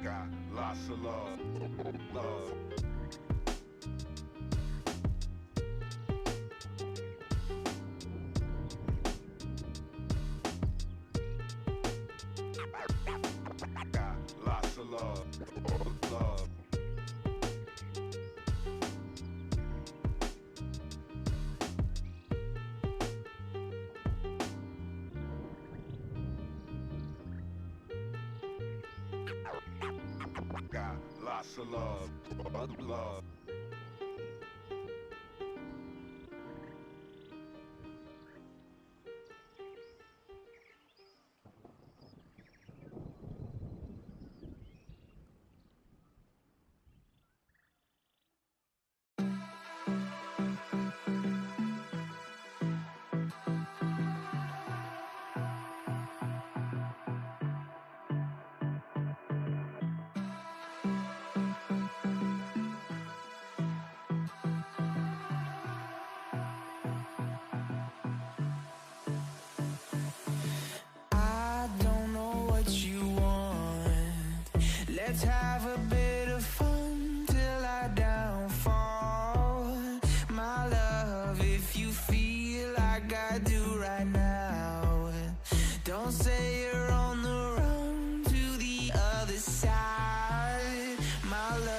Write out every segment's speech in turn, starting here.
Got lots of love, love. Got lots of love, love. Got lots of love, love. Let's have a bit of fun till I downfall. My love, if you feel like I do right now, don't say you're on the run to the other side, my love.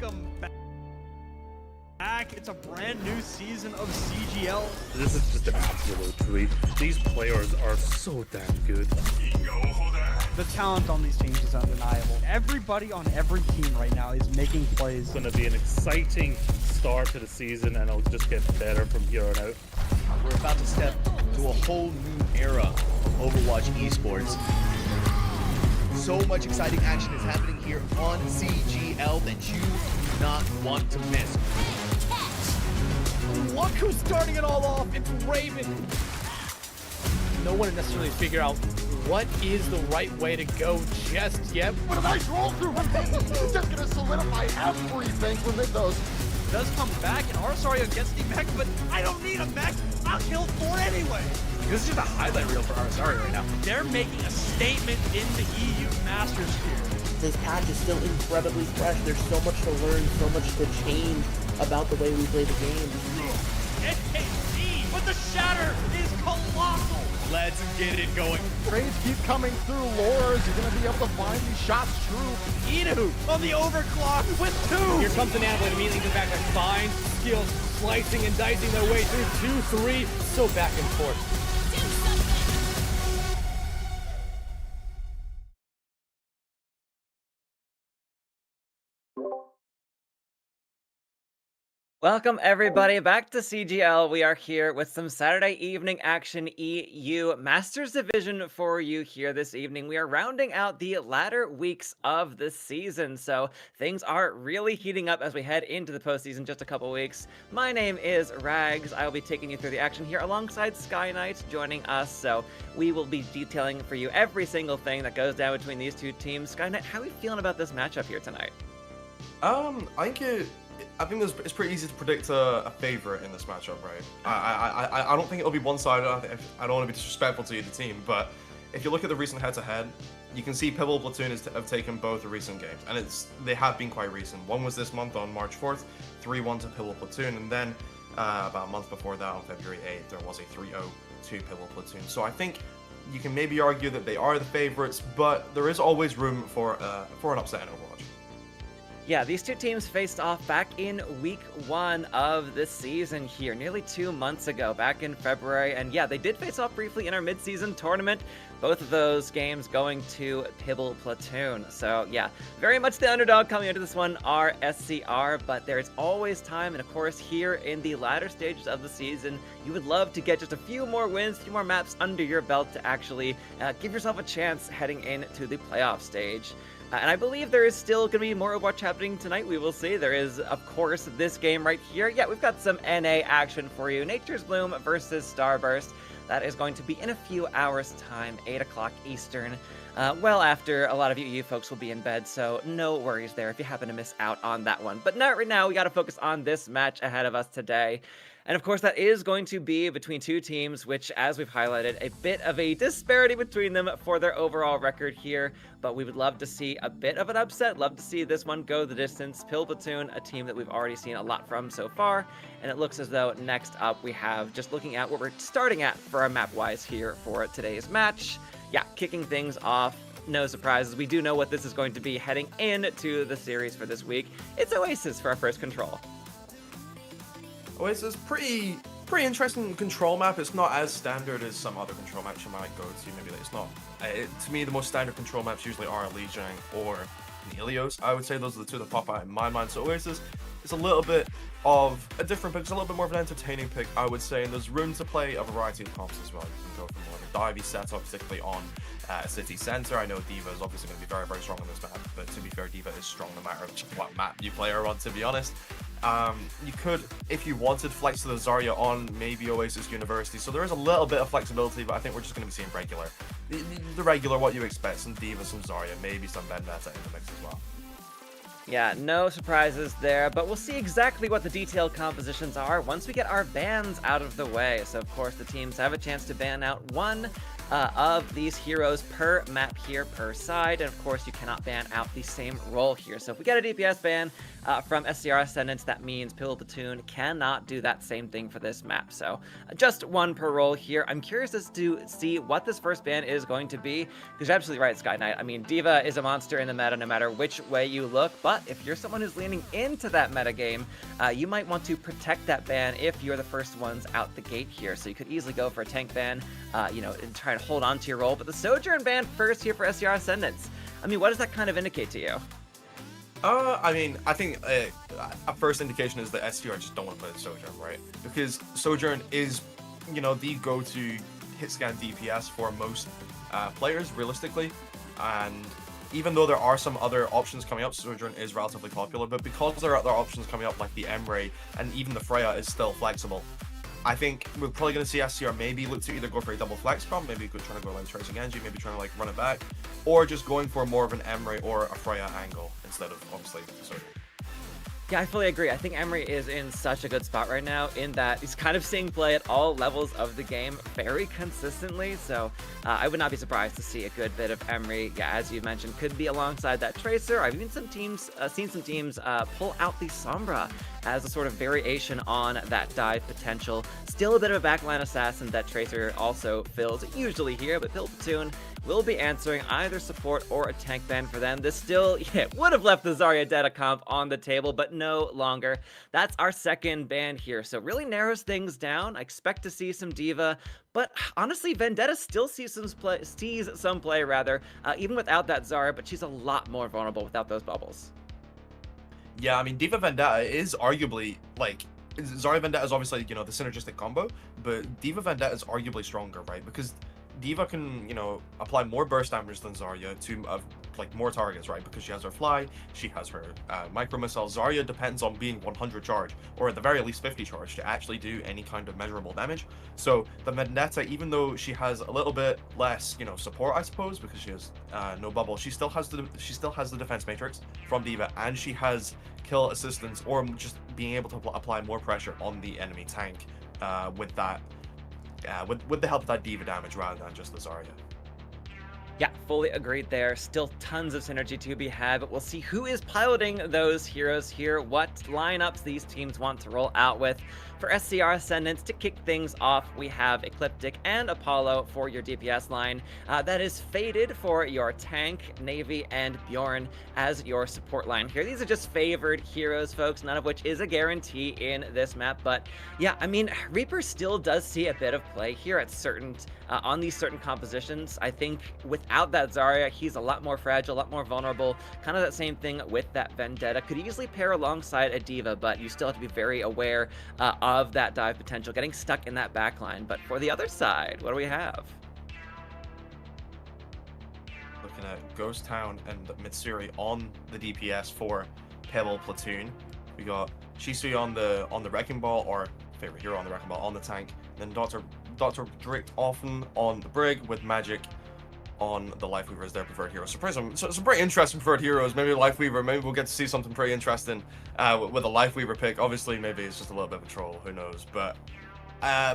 welcome back. It's a brand new season of CGL. This is just an absolute treat. These players are so damn good. The talent on these teams is undeniable. Everybody on every team right now is making plays. It's going to be an exciting start to the season, and it'll just get better from here on out. We're about to step to a whole new era of Overwatch esports. So much exciting action is happening here on CGL that you do not want to miss. Look who's starting it all off, it's Raven. No one necessarily figure out what is the right way to go just yet. What a nice roll through one thing. It's just gonna solidify everything for Mythos. Does come back, and Arsario gets the mech, but I don't need a mech. I'll kill 4 anyway. This is just a highlight reel for Arsario right now. They're making a statement in the EU Masters here. This patch is still incredibly fresh. There's so much to learn, so much to change about the way we play the game. NKC, but the shatter is colossal. Let's get it going. Trades keep coming through. Laura, is he gonna be able to find these shots true? Idu on the overclock with 2. Here comes an Anvil immediately goes back to fine skills, slicing and dicing their way through 2-3, so back and forth. Welcome everybody back to CGL. We are here with some Saturday evening action EU Masters Division for you here this evening. We are rounding out the latter weeks of the season, so things are really heating up as we head into the postseason in just a couple weeks. My name is Rags. I will be taking you through the action here alongside Sky Knight joining us, so we will be detailing for you every single thing that goes down between these two teams. Sky Knight, how are we feeling about this matchup here tonight? I think it's pretty easy to predict a favorite in this matchup, right? I don't think it'll be one-sided. I don't want to be disrespectful to either team, but if you look at the recent head-to-head, you can see Pibble Platoon have taken both the recent games, and they have been quite recent. One was this month on March 4th, 3-1 to Pibble Platoon, and then about a month before that, on February 8th, there was a 3-0 to Pibble Platoon. So I think you can maybe argue that they are the favorites, but there is always room for an upset in Overwatch. Yeah, these two teams faced off back in week 1 of the season here, nearly 2 months ago, back in February. And yeah, they did face off briefly in our mid-season tournament. Both of those games going to Pibble Platoon. So yeah, very much the underdog coming into this one are SCR, but there's always time. And of course, here in the latter stages of the season, you would love to get just a few more wins, a few more maps under your belt to actually give yourself a chance heading into the playoff stage. And I believe there is still going to be more Overwatch happening tonight. We will see. There is, of course, this game right here. Yeah, we've got some NA action for you. Nature's Bloom versus Starburst. That is going to be in a few hours' time, 8 o'clock Eastern. Well after a lot of you folks will be in bed, so no worries there if you happen to miss out on that one. But not right now. We got to focus on this match ahead of us today. And of course, that is going to be between two teams, which, as we've highlighted, a bit of a disparity between them for their overall record here. But we would love to see a bit of an upset, love to see this one go the distance. Pibble Platoon, a team that we've already seen a lot from so far. And it looks as though next up we have, just looking at what we're starting at for our map-wise here for today's match. Yeah, kicking things off. No surprises. We do know what this is going to be heading into the series for this week. It's Oasis for our first control. Oasis, pretty interesting control map. It's not as standard as some other control maps you might go to. Maybe it's not. To me, the most standard control maps usually are Legion or Helios. I would say those are the two that pop out in my mind. So Oasis is a little bit of a different pick. It's a little bit more of an entertaining pick, I would say. And there's room to play a variety of comps as well. You can go from more of a divey setup, particularly on City Center. I know D.Va is obviously going to be very, very strong on this map, but to be fair, D.Va is strong no matter what map you play her on, to be honest. You could, if you wanted, flex to the Zarya on maybe Oasis University, so there is a little bit of flexibility, but I think we're just going to be seeing regular. The regular, what you expect, some D.Va, some Zarya, maybe some Vendetta in the mix as well. Yeah, no surprises there, but we'll see exactly what the detailed compositions are once we get our bans out of the way. So, of course, the teams have a chance to ban out one of these heroes per map here, per side, and of course, you cannot ban out the same role here. So if we get a DPS ban, from SCR Ascendants, that means Pibble Platoon cannot do that same thing for this map. So just one per role here. I'm curious as to see what this first ban is going to be, because you're absolutely right, Sky Knight. I mean, D.Va is a monster in the meta no matter which way you look, but if you're someone who's leaning into that meta game, you might want to protect that ban if you're the first ones out the gate here. So you could easily go for a tank ban, you know, and try to hold on to your role. But the Sojourn ban first here for SCR Ascendants. I mean, what does that kind of indicate to you? I mean, I think a first indication is that SCR just don't want to play Sojourn, right? Because Sojourn is, you know, the go-to hit scan DPS for most players, realistically. And even though there are some other options coming up, Sojourn is relatively popular, but because there are other options coming up like the Emray and even the Freya is still flexible, I think we're probably going to see SCR maybe look to either go for a double flex comp, maybe trying to go like Tracing Genji, maybe trying to like run it back, or just going for more of an Emray or a Freya angle instead of obviously Sojourn. Yeah, I fully agree. I think Emery is in such a good spot right now in that he's kind of seeing play at all levels of the game very consistently. So I would not be surprised to see a good bit of Emery. Yeah, as you mentioned, could be alongside that Tracer. I've even seen some teams pull out the Sombra as a sort of variation on that dive potential. Still a bit of a backline assassin that Tracer also fills usually here, but Pibble Platoon will be answering either support or a tank ban for them. This still would have left the Zarya Data comp on the table, but no longer. That's our second ban here, so really narrows things down. I expect to see some D.Va, but honestly, Vendetta still sees some play, even without that Zarya, but she's a lot more vulnerable without those bubbles. Yeah, I mean, D.Va Vendetta is arguably, like, Zarya Vendetta is obviously, you know, the synergistic combo, but D.Va Vendetta is arguably stronger, right? Because D.Va can, you know, apply more burst damage than Zarya to, like, more targets, right? Because she has her fly, she has her micro missile. Zarya depends on being 100 charge, or at the very least 50 charge, to actually do any kind of measurable damage. So the Vendetta, even though she has a little bit less, you know, support, I suppose, because she has no bubble, she still has the defense matrix from D.Va, and she has kill assistance, or just being able to apply more pressure on the enemy tank with that. With the help of that D.Va damage rather than just the Zarya. Yeah, fully agreed there. Still tons of synergy to be had, but we'll see who is piloting those heroes here, what lineups these teams want to roll out with. For SCR Ascendants, to kick things off, we have Ecliptic and Apollo for your DPS line. That is Faded for your tank, Navy, and Bjorn as your support line here. These are just favored heroes, folks, none of which is a guarantee in this map. But yeah, I mean, Reaper still does see a bit of play here at certain on these certain compositions. I think without that Zarya, he's a lot more fragile, a lot more vulnerable. Kind of that same thing with that Vendetta. Could easily pair alongside a D.Va, but you still have to be very aware of that dive potential, getting stuck in that backline. But for the other side, what do we have? Looking at Ghost Town and Mitsuri on the DPS for Pibble Platoon. We got Shisui on the Wrecking Ball, or favorite hero on the Wrecking Ball, on the tank. Then Dr. Drake often on the Brig, with Magic on the Lifeweaver as their preferred hero. So some pretty interesting preferred heroes. Maybe Lifeweaver, maybe we'll get to see something pretty interesting with a Lifeweaver pick. Obviously, maybe it's just a little bit of a troll, who knows. But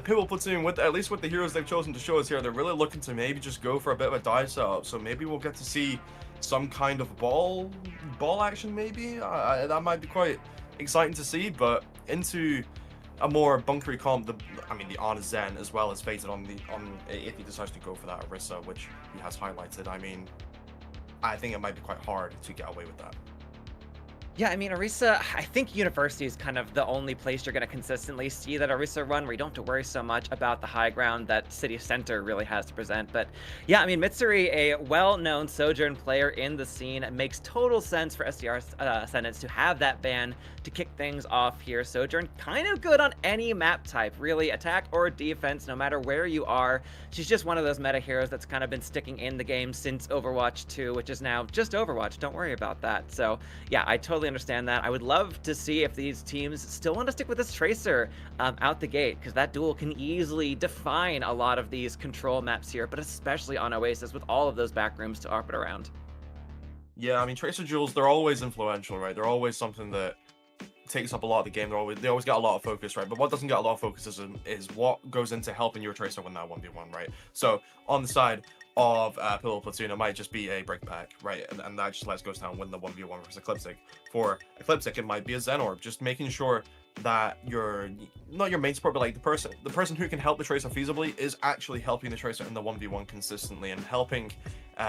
Pibble Platoon, at least with the heroes they've chosen to show us here, they're really looking to maybe just go for a bit of a dive setup. So maybe we'll get to see some kind of ball action, maybe. That might be quite exciting to see, but into a more bunkery comp, the on Zen, as well as Fated on if he decides to go for that Orisa, which he has highlighted. I mean, I think it might be quite hard to get away with that. Yeah, I mean, Orisa, I think University is kind of the only place you're going to consistently see that Orisa run where you don't have to worry so much about the high ground that City Center really has to present. But yeah, I mean, Mitsuri, a well-known Sojourn player in the scene, it makes total sense for SCR Ascendants to have that ban to kick things off here. Sojourn, kind of good on any map type, really, attack or defense, no matter where you are. She's just one of those meta heroes that's kind of been sticking in the game since Overwatch 2, which is now just Overwatch. Don't worry about that. So yeah, I totally understand that. I would love to see if these teams still want to stick with this Tracer out the gate, because that duel can easily define a lot of these control maps here, but especially on Oasis with all of those back rooms to orbit around. Yeah, I mean, Tracer duels, they're always influential, right? They're always something that takes up a lot of the game. They always get a lot of focus, right? But what doesn't get a lot of focus is what goes into helping your Tracer win that 1v1, right? So on the side of Pibble Platoon, it might just be a break pack, right? And that just lets Ghost Town win the 1v1 versus Ecliptic. For Ecliptic, it might be a Zen Orb, just making sure that not your main support, but like the person who can help the Tracer feasibly is actually helping the Tracer in the 1v1 consistently and helping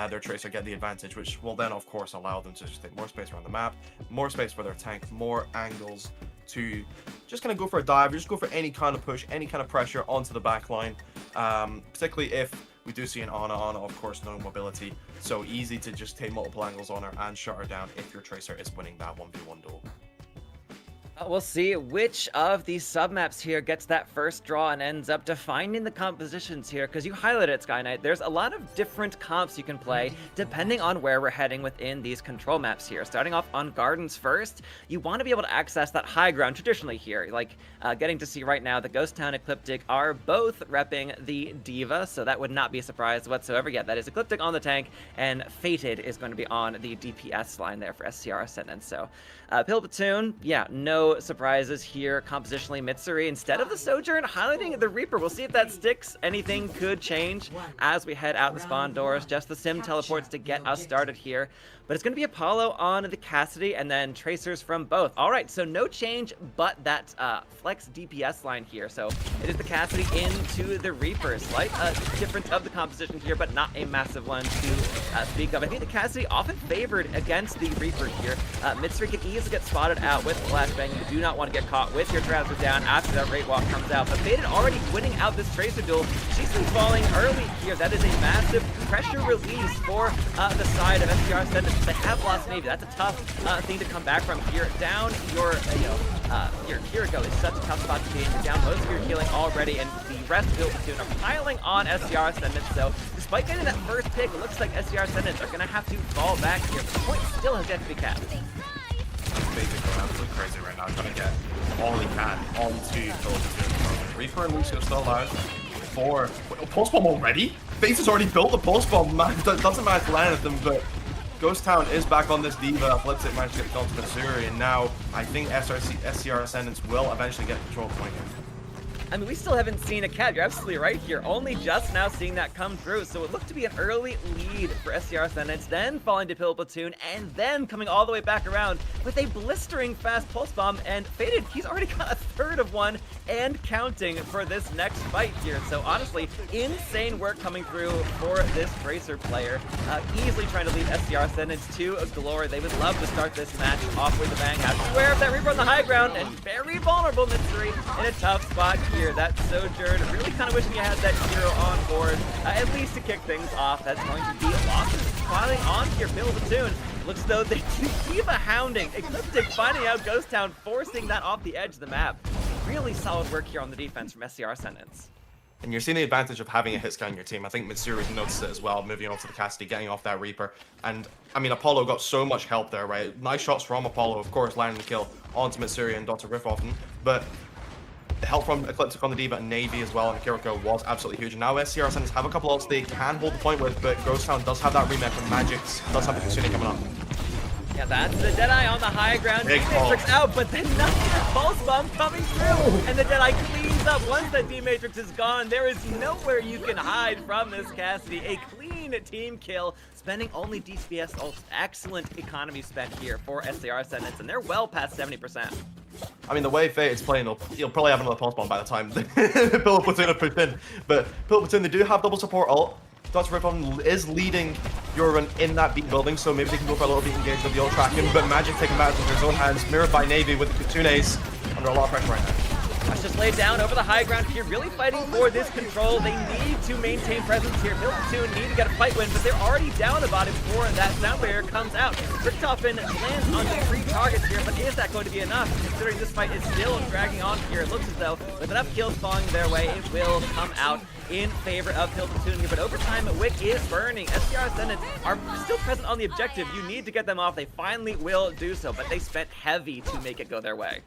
their Tracer get the advantage, which will then of course allow them to just take more space around the map, more space for their tank, more angles to just kind of go for a dive, or just go for any kind of push, any kind of pressure onto the back line, particularly if we do see an Ana, of course, no mobility, so easy to just take multiple angles on her and shut her down if your Tracer is winning that 1v1 duel. We'll see which of these submaps here gets that first draw and ends up defining the compositions here, because you highlighted it, Sky Knight. There's a lot of different comps you can play depending on where we're heading within these control maps here. Starting off on Gardens first, you want to be able to access that high ground traditionally here, like getting to see right now the Ghost Town Ecliptic are both repping the Diva, so that would not be a surprise whatsoever. Yet that is Ecliptic on the tank, and Fated is going to be on the DPS line there for SCR Ascendants. So Pibble Platoon, yeah, no surprises here. Compositionally, Mitsuri instead of the Sojourn, highlighting the Reaper. We'll see if that sticks. Anything could change as we head out the spawn doors. Just the Sim teleports to get us started here. But it's going to be Apollo on the Cassidy and then Tracers from both. All right, so no change but that flex DPS line here. So it is the Cassidy into the Reaper. Slight difference of the composition here, but not a massive one to speak of. I think the Cassidy often favored against the Reaper here. Mitsuri can easily get spotted out with Flashbang. You do not want to get caught with your Tracer down after that Rate Walk comes out. But Fated already winning out this Tracer duel. She's been falling early here. That is a massive pressure release for the side of SCR Ascendants. They have lost Navy. That's a tough thing to come back from here. Down your Kiriko is such a tough spot to be in. You're down most of your healing already, and the rest of the platoon are piling on SCR Ascendants. So despite getting that first pick, it looks like SCR Ascendants are going to have to fall back here. The point still has yet to be capped. Basically going absolutely crazy right now, trying to get all he can onto Pibble Platoon. Reaper and Lucio still alive. For post bomb already? Face has already built the post bomb. Man, doesn't manage to land anything, but Ghost Town is back on this Diva. Flipsit managed to get killed to Mitsuri, and now I think SCR Ascendants will eventually get control point here. I mean, we still haven't seen a cap. You're absolutely right here. Only just now seeing that come through. So it looked to be an early lead for SCR Ascendants, then falling to Pibble Platoon, and then coming all the way back around with a blistering fast pulse bomb. And Fated, he's already got a third of one and counting for this next fight here. So honestly, insane work coming through for this Tracer player. Easily trying to lead SCR Ascendants to a glory. They would love to start this match off with a bang. Have to beware of that Reaper on the high ground, and very vulnerable Mitsuri in a tough spot here. That Sojourn, really kind of wishing you had that hero on board, at least to kick things off. That's going to be losses piling on here. Pibble Platoon looks as though they keep a hounding. Ecliptic finding out Ghost Town, forcing that off the edge of the map. Really solid work here on the defense from SCR Ascendants. And you're seeing the advantage of having a hit scan in your team. I think Mitsuri's noticed it as well, moving on to the Cassidy, getting off that Reaper. And, I mean, Apollo got so much help there, right? Nice shots from Apollo, of course, landing the kill onto Mitsuri and Dr. Rifthofen. But the help from Ecliptic on the Diva and Navy as well, and Kiriko was absolutely huge. And now SCR Ascendants have a couple ults they can hold the point with, but Ghost Town does have that remake, and Magic's does have the Kitsune coming up. Yeah, that's the Deadeye on the high ground. D-Matrix out, but then another pulse bomb coming through. And the Deadeye cleans up. Once that D-Matrix is gone, there is nowhere you can hide from this Cassidy. A clean team kill, spending only DPS ults. Excellent economy spent here for SCR Ascendants, and they're well past 70%. I mean, the way Fate is playing, he'll probably have another pulse bomb by the time Pibble Platoon have pushed in. But Pibble Platoon, they do have double support ult. Dr. Rifthofen is leading your run in that beat building, so maybe they can go for a little beat engage with the ult tracking, but Magic taking matters into his own hands, mirrored by Navy with the Kitsunes under a lot of pressure right now. That's just laid down over the high ground here, really fighting for this control. They need to maintain presence here. Pibble Platoon need to get a fight win, but they're already down about it before that sound barrier comes out. Richthofen lands on 3 targets here, but is that going to be enough? Considering this fight is still dragging on here, it looks as though with enough kills falling their way, it will come out in favor of Pibble Platoon here. But over time, Wick is burning. SCR Ascendants are still present on the objective. You need to get them off. They finally will do so, but they spent heavy to make it go their way.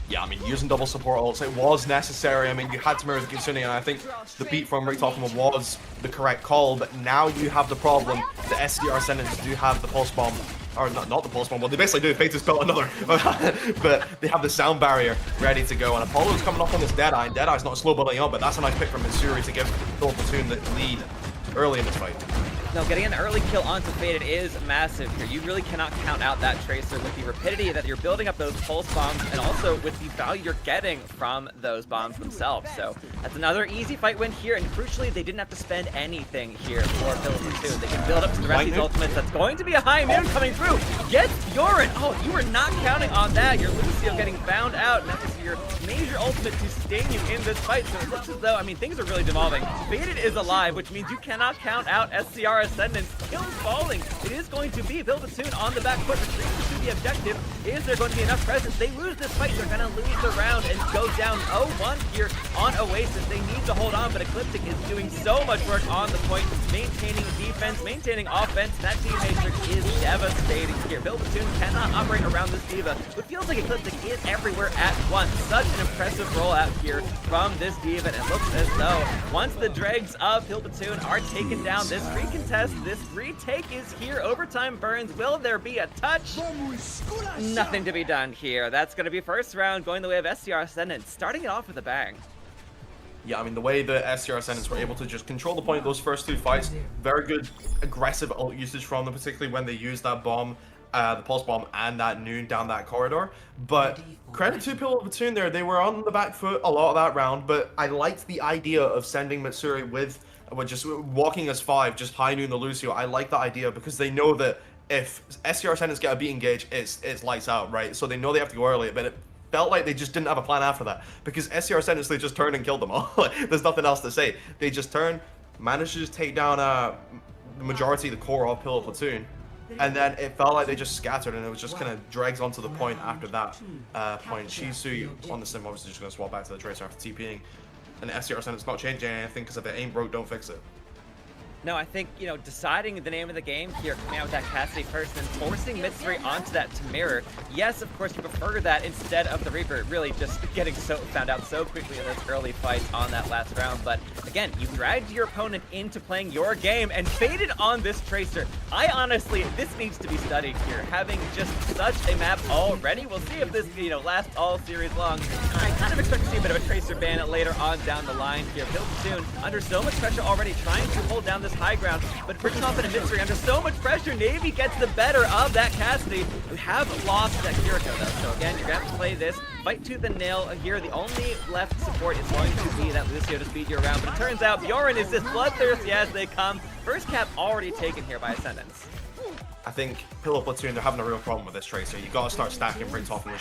Yeah, I mean, using double support ults, it was necessary. I mean, you had to mirror the Kitsune, and I think the beat from Richthofen was the correct call, but now you have the problem. The SCR Ascendants do have the pulse bomb or not the pulse bomb. Well, they basically do. Fate has built another, but they have the sound barrier ready to go. And Apollo's coming up on this Deadeye. And Deadeye's not slow building up, but that's a nice pick from Mitsuri to give Pibble Platoon the lead early in this fight. No, getting an early kill onto Faded is massive here. You really cannot count out that Tracer with the rapidity that you're building up those pulse bombs and also with the value you're getting from those bombs themselves. So that's another easy fight win here, and crucially, they didn't have to spend anything here for Pibble Platoon. They can build up to the rest of these ultimates. That's going to be a high noon coming through. Gets Yorin. Oh, you were not counting on that. Your Lucio getting found out, and that was your major ultimate to sustain you in this fight. So it looks as though, I mean, things are really devolving. Faded is alive, which means you cannot count out SCR Ascendants. Kills falling. It is going to be Pibble Platoon on the back foot, retreating to the objective. Is there going to be enough presence? They lose this fight. They're going to lose the round and go down 0-1 here on Oasis. They need to hold on, but Ecliptic is doing so much work on the point, maintaining defense, maintaining offense. That team matrix is devastating here. Pibble Platoon cannot operate around this diva. It feels like Ecliptic is everywhere at once. Such an impressive rollout here from this diva, and it looks as though once the dregs of Pibble Platoon are taken down, this recontest, this retake is here. Overtime burns. Will there be a touch? Nothing to be done here. That's going to be first round going the way of SCR Ascendants, starting it off with a bang. Yeah, I mean, the way the SCR Ascendants were able to just control the point of those first two fights, very good aggressive ult usage from them, particularly when they used that bomb, the pulse bomb, and that noon down that corridor. But credit to Pibble Platoon there. They were on the back foot a lot of that round, but I liked the idea of sending Mitsuri with just walking as 5, just high noon the Lucio. I like that idea because they know that if SCR Ascendants get a beat engage, it's lights out, right? So they know they have to go early, but it felt like they just didn't have a plan after that because SCR Ascendants, they just turned and killed them all. There's nothing else to say. They just turned, managed to just take down the majority of the core of Pibble Platoon, and then it felt like they just scattered, and it was just kind of dregs onto the point after that point. Shisu on the sim obviously just going to swap back to the Tracer after TPing. And the SCR Ascendants not changing anything because if it ain't broke, don't fix it. No, I think, you know, deciding the name of the game here, coming out with that Cassidy first and forcing Mitsuri onto that to mirror. Yes, of course, you prefer that instead of the Reaper really just getting found out so quickly in those early fights on that last round. But again, you dragged your opponent into playing your game and faded on this Tracer. I honestly, this needs to be studied here. Having just such a map already, we'll see if this, you know, lasts all series long. I kind of expect to see a bit of a Tracer ban later on down the line here. Pibble Platoon under so much pressure already, trying to hold down this high ground, but pretty confident Mitsuri under so much pressure. Navy gets the better of that Cassidy. We have lost that Kiriko though, so again, you're gonna have to play this fight tooth and nail here. The only left support is going to be that Lucio to speed you around, but it turns out Yorin is just bloodthirsty as they come. First cap already taken here by Ascendants. I think Pibble Platoon, they're having a real problem with this Tracer. You gotta start stacking pretty top in the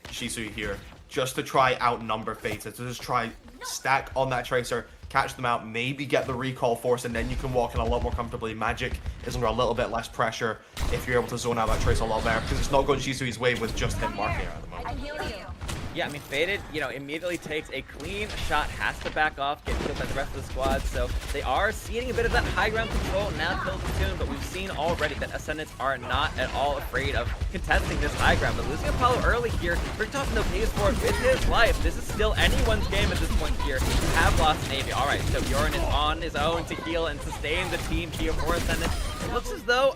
Shisu here, just to try outnumber Fata, to just try stack on that Tracer, catch them out, maybe get the recall force, and then you can walk in a lot more comfortably. Magic is under a little bit less pressure if you're able to zone out that Tracer a lot better, because it's not going Shisui's way with just him marking it at the moment. Yeah, I mean, Faded, you know, immediately takes a clean shot, has to back off, get killed by the rest of the squad, so they are ceding a bit of that high ground control now to Pibble Platoon, but we've seen already that Ascendants are not at all afraid of contesting this high ground, but losing Apollo early here, Bricktoff no pays for it with his life. This is still anyone's game at this point here. You have lost Navy. All right, so Yorin is on his own to heal and sustain the team here for Ascendants. It looks as though,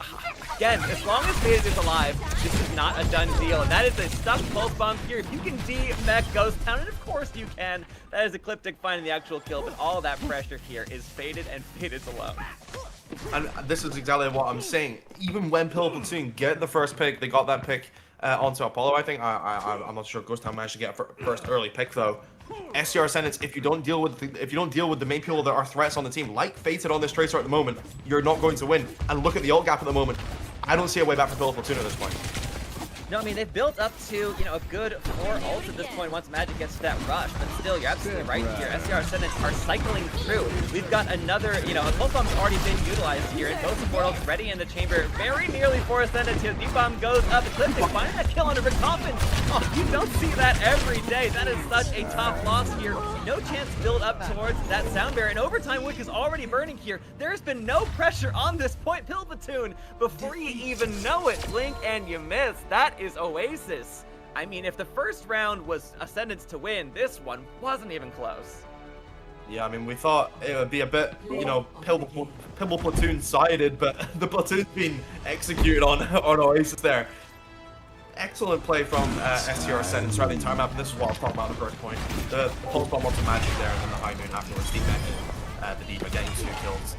again, as long as Faded is alive, this is not a done deal, and that is a stuck pulse bomb here. If you can mech Ghost Town, and of course you can. That is Ecliptic finding the actual kill, but all that pressure here is Faded, and Faded's alone. And this is exactly what I'm saying. Even when Pibble Platoon get the first pick, they got that pick onto Apollo, I think. I'm not sure Ghost Town managed to get a first early pick though. SCR Ascendants, if you don't deal with the main people that are threats on the team, like Fated on this Tracer at the moment, you're not going to win. And look at the ult gap at the moment. I don't see a way back for Pibble Platoon at this point. No, I mean, they've built up to, you know, a good 4 ults at this point once Magic gets to that rush, but still, you're absolutely right here. SCR Ascendants are cycling through. We've got another, you know, a pulse bomb's already been utilized here, and both support ults ready in the chamber, very nearly for Ascendants here. Deep bomb goes up, Ecliptic finding that kill under Rick Coffin. Oh, you don't see that every day. That is such a tough loss here. No chance to build up towards that sound barrier, and Overtime Wick is already burning here. There's been no pressure on this point. Pibble Platoon, before you even know it, blink and you miss. That is Oasis. I mean, if the first round was Ascendants to win, this one wasn't even close. Yeah, I mean, we thought it would be a bit, you know, Pibble Platoon sided, but the platoon's been executed on Oasis there. Excellent play from SCR Ascendants throughout the entire map, and this is what I was talking about at the first point. The pulse bomb onto Magic there, and then the high noon afterwards, the D.Va getting 2 kills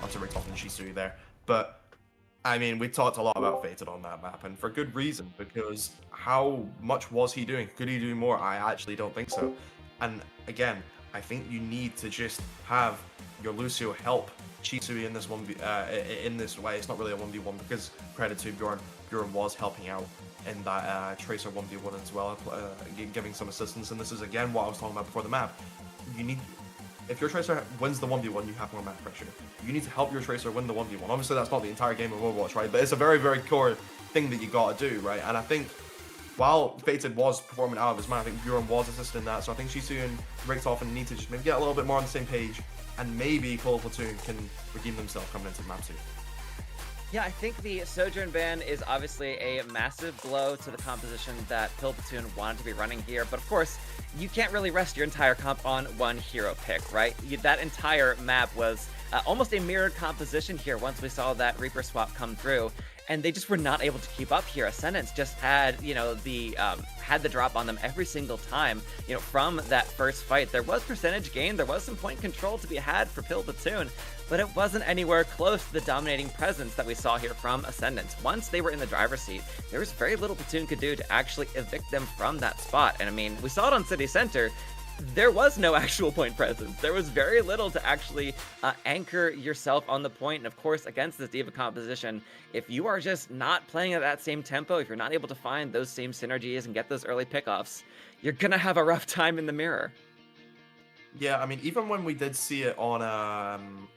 onto Richtofen and Shisui there. But, I mean, we talked a lot about Fated on that map, and for good reason, because how much was he doing? Could he do more? I actually don't think so. And again, I think you need to just have your Lucio help Shisui in this in this way. It's not really a 1v1 because credit to Bjorn was helping out in that Tracer 1v1 as well, giving some assistance. And this is again what I was talking about before the map. You need, if your Tracer wins the 1v1, you have more map pressure. You need to help your Tracer win the 1v1. Obviously, that's not the entire game of Overwatch, right? But it's a very, very core thing that you gotta do, right? And I think while Fated was performing out of his mind, I think Bjorn was assisting that. So I think Shisui and Richtofen need to just maybe get a little bit more on the same page, and maybe Pibble Platoon can redeem themselves coming into map 2. Yeah, I think the Sojourn ban is obviously a massive blow to the composition that Pibble Platoon wanted to be running here, but of course, you can't really rest your entire comp on one hero pick, right? That entire map was almost a mirrored composition here once we saw that Reaper swap come through, and they just were not able to keep up here. Ascendants just had, you know, had the drop on them every single time, you know, from that first fight. There was percentage gain, there was some point control to be had for Pibble Platoon, but it wasn't anywhere close to the dominating presence that we saw here from Ascendants. Once they were in the driver's seat, there was very little Platoon could do to actually evict them from that spot. And I mean, we saw it on City Center. There was no actual point presence. There was very little to actually anchor yourself on the point. And of course, against this D.Va composition, if you are just not playing at that same tempo, if you're not able to find those same synergies and get those early pickoffs, you're gonna have a rough time in the mirror. Yeah, I mean, even when we did see it on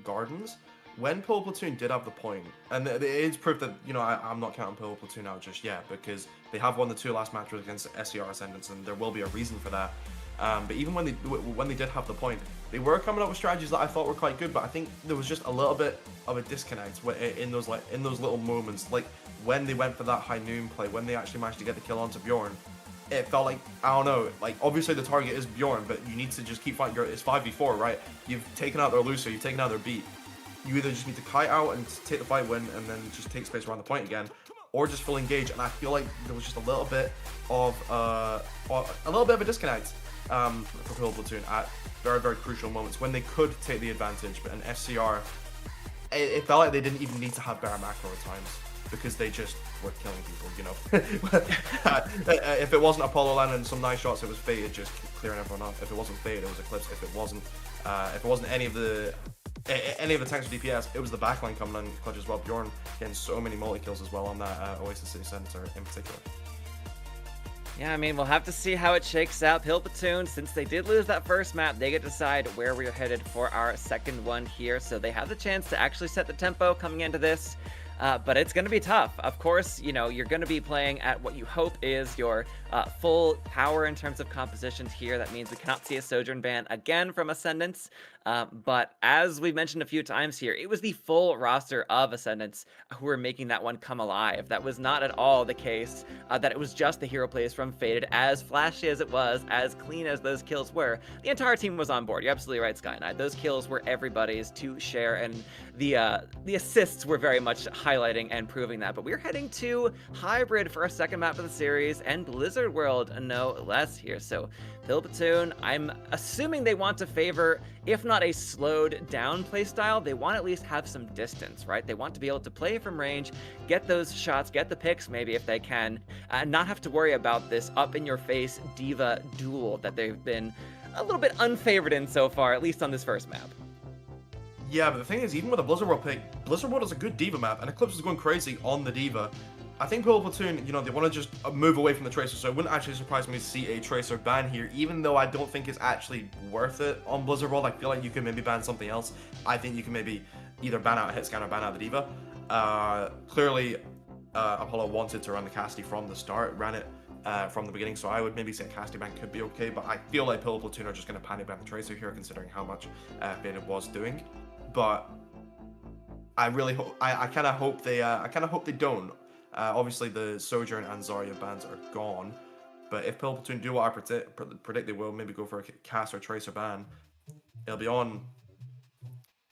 Gardens, when Pibble Platoon did have the point, and it is proof that, you know, I'm not counting Pibble Platoon out just yet, because they have won the 2 last matches against SCR Ascendants, and there will be a reason for that. But even when they did have the point, they were coming up with strategies that I thought were quite good, but I think there was just a little bit of a disconnect in those little moments, like when they went for that high noon play, when they actually managed to get the kill onto Bjorn. It felt like, I don't know, like obviously the target is Bjorn, but you need to just keep fighting. It's 5v4, right? You've taken out their Lucio, you've taken out their beat. You either just need to kite out and take the fight win and then just take space around the point again, or just full engage. And I feel like there was just a little bit of a disconnect for Pibble Platoon at very, very crucial moments when they could take the advantage. But in SCR, it felt like they didn't even need to have better macro at times, because they just were killing people, you know. If it wasn't Apollo landing some nice shots, it was Fated just clearing everyone up. If it wasn't Fated, it was Eclipse. If it wasn't any of the tanks for DPS, it was the backline coming in clutch as well. Bjorn getting so many multi-kills as well on that Oasis City Center in particular. Yeah, I mean, we'll have to see how it shakes out. Pibble Platoon, since they did lose that first map, they get to decide where we're headed for our second one here, so they have the chance to actually set the tempo coming into this. But it's going to be tough. Of course, you know, you're going to be playing at what you hope is your full power in terms of compositions here. That means we cannot see a Sojourn ban again from Ascendants. But as we've mentioned a few times here, it was the full roster of Ascendants who were making that one come alive. That was not at all the case that it was just the hero plays from Fated. As flashy as it was, as clean as those kills were, the entire team was on board. You're absolutely right, Skyknight. Those kills were everybody's to share, and the assists were very much highlighting and proving that. But we're heading to Hybrid for our second map of the series, and Blizzard World no less here. So Pibble Platoon, I'm assuming they want to favor, if not a slowed down playstyle, they want to at least have some distance, right? They want to be able to play from range, get those shots, get the picks maybe if they can, and not have to worry about this up in your face D.Va duel that they've been a little bit unfavored in so far, at least on this first map. Yeah, but the thing is, even with a Blizzard World pick, Blizzard World is a good D.Va map, and Eclipse is going crazy on the D.Va. I think Pibble Platoon, you know, they want to just move away from the Tracer, so it wouldn't actually surprise me to see a Tracer ban here, even though I don't think it's actually worth it on Blizzard World. I feel like you could maybe ban something else. I think you can maybe either ban out a hit scan or ban out the D.Va. Clearly, Apollo wanted to run the Cassidy from the start, ran it from the beginning, so I would maybe say Cassidy ban could be okay, but I feel like Pibble Platoon are just going to panic ban the Tracer here, considering how much Fated was doing. But I really hope, I kind of hope they don't. Obviously the Sojourn and Zarya bans are gone, But if Pibble Platoon do what I predict they will, maybe go for a cast or tracer ban, it'll be on.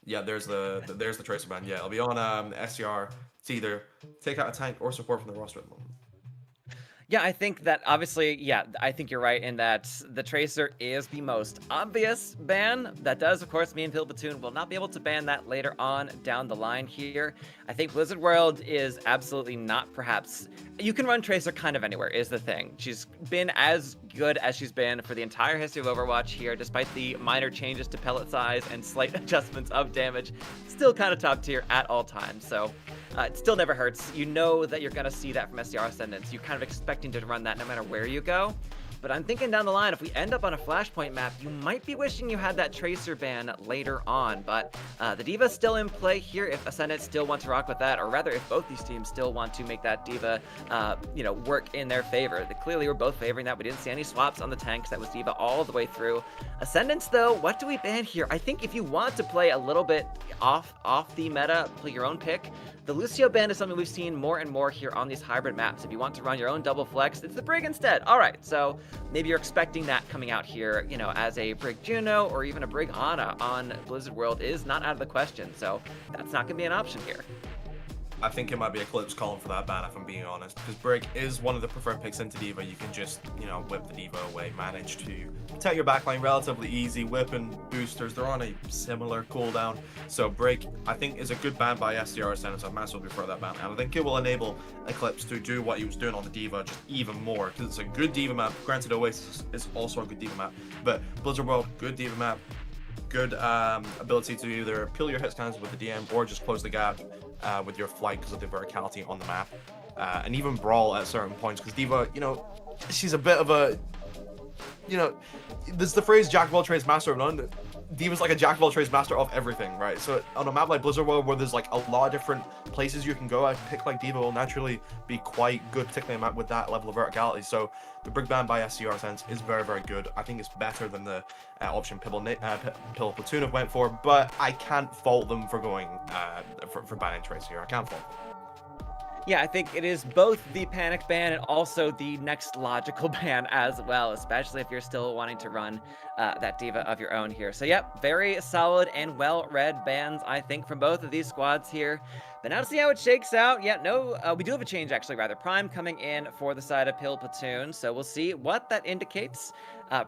Yeah, there's the tracer ban. Yeah, it'll be on SCR. It's either take out a tank or support from the roster at the moment. Yeah, I think that obviously, yeah, I think you're right in that the Tracer is the most obvious ban. That does, of course, mean Pibble Platoon will not be able to ban that later on down the line here. I think Blizzard World is absolutely not perhaps... You can run Tracer kind of anywhere, is the thing. She's been as good as she's been for the entire history of Overwatch here, despite the minor changes to pellet size and slight adjustments of damage. Still kind of top tier at all times, so... it still never hurts. You know that you're going to see that from SCR Ascendants. You're kind of expecting to run that no matter where you go. But I'm thinking down the line, if we end up on a Flashpoint map, you might be wishing you had that Tracer ban later on. But the D.Va's still in play here if Ascendants still want to rock with that, or rather if both these teams still want to make that D.Va, work in their favor. They clearly were both favoring that. We didn't see any swaps on the tanks. That was D.Va all the way through. Ascendants, though, what do we ban here? I think if you want to play a little bit off the meta, play your own pick, the Lucio ban is something we've seen more and more here on these hybrid maps. If you want to run your own double flex, it's the Brig instead. All right, so maybe you're expecting that coming out here, as a Brig Juno or even a Brig Ana on Blizzard World is not out of the question. So that's not going to be an option here. I think it might be Eclipse calling for that ban, if I'm being honest, because Brig is one of the preferred picks into D.Va. You can just, whip the D.Va away, manage to protect your backline relatively easy, whipping boosters. They're on a similar cooldown. So Brig, I think, is a good ban by SCR Ascendants. I massively prefer that ban, and I think it will enable Eclipse to do what he was doing on the D.Va just even more, because it's a good D.Va map. Granted, Oasis is also a good D.Va map, but Blizzard World, good D.Va map, good ability to either peel your hit scans with the DM or just close the gap with your flight because of the verticality on the map, and even brawl at certain points, because D.Va, she's a bit of a, there's the phrase jack of all trades, master of none. D.Va's like a jack of all trades, master of everything, right? So on a map like Blizzard World, where there's like a lot of different places you can go, I pick like D.Va will naturally be quite good, particularly a map with that level of verticality. So the Brig ban by SCR Ascendants is very, very good. I think it's better than the option Pibble Platoon have went for, but I can't fault them for going for banning Tracer here. I can't fault them. Yeah, I think it is both the panic ban and also the next logical ban as well, especially if you're still wanting to run that D.Va of your own here. So yep, very solid and well-read bans, I think, from both of these squads here. But now to see how it shakes out. Yeah, we do have a change, actually, rather. Prime coming in for the side of Pibble Platoon, so we'll see what that indicates.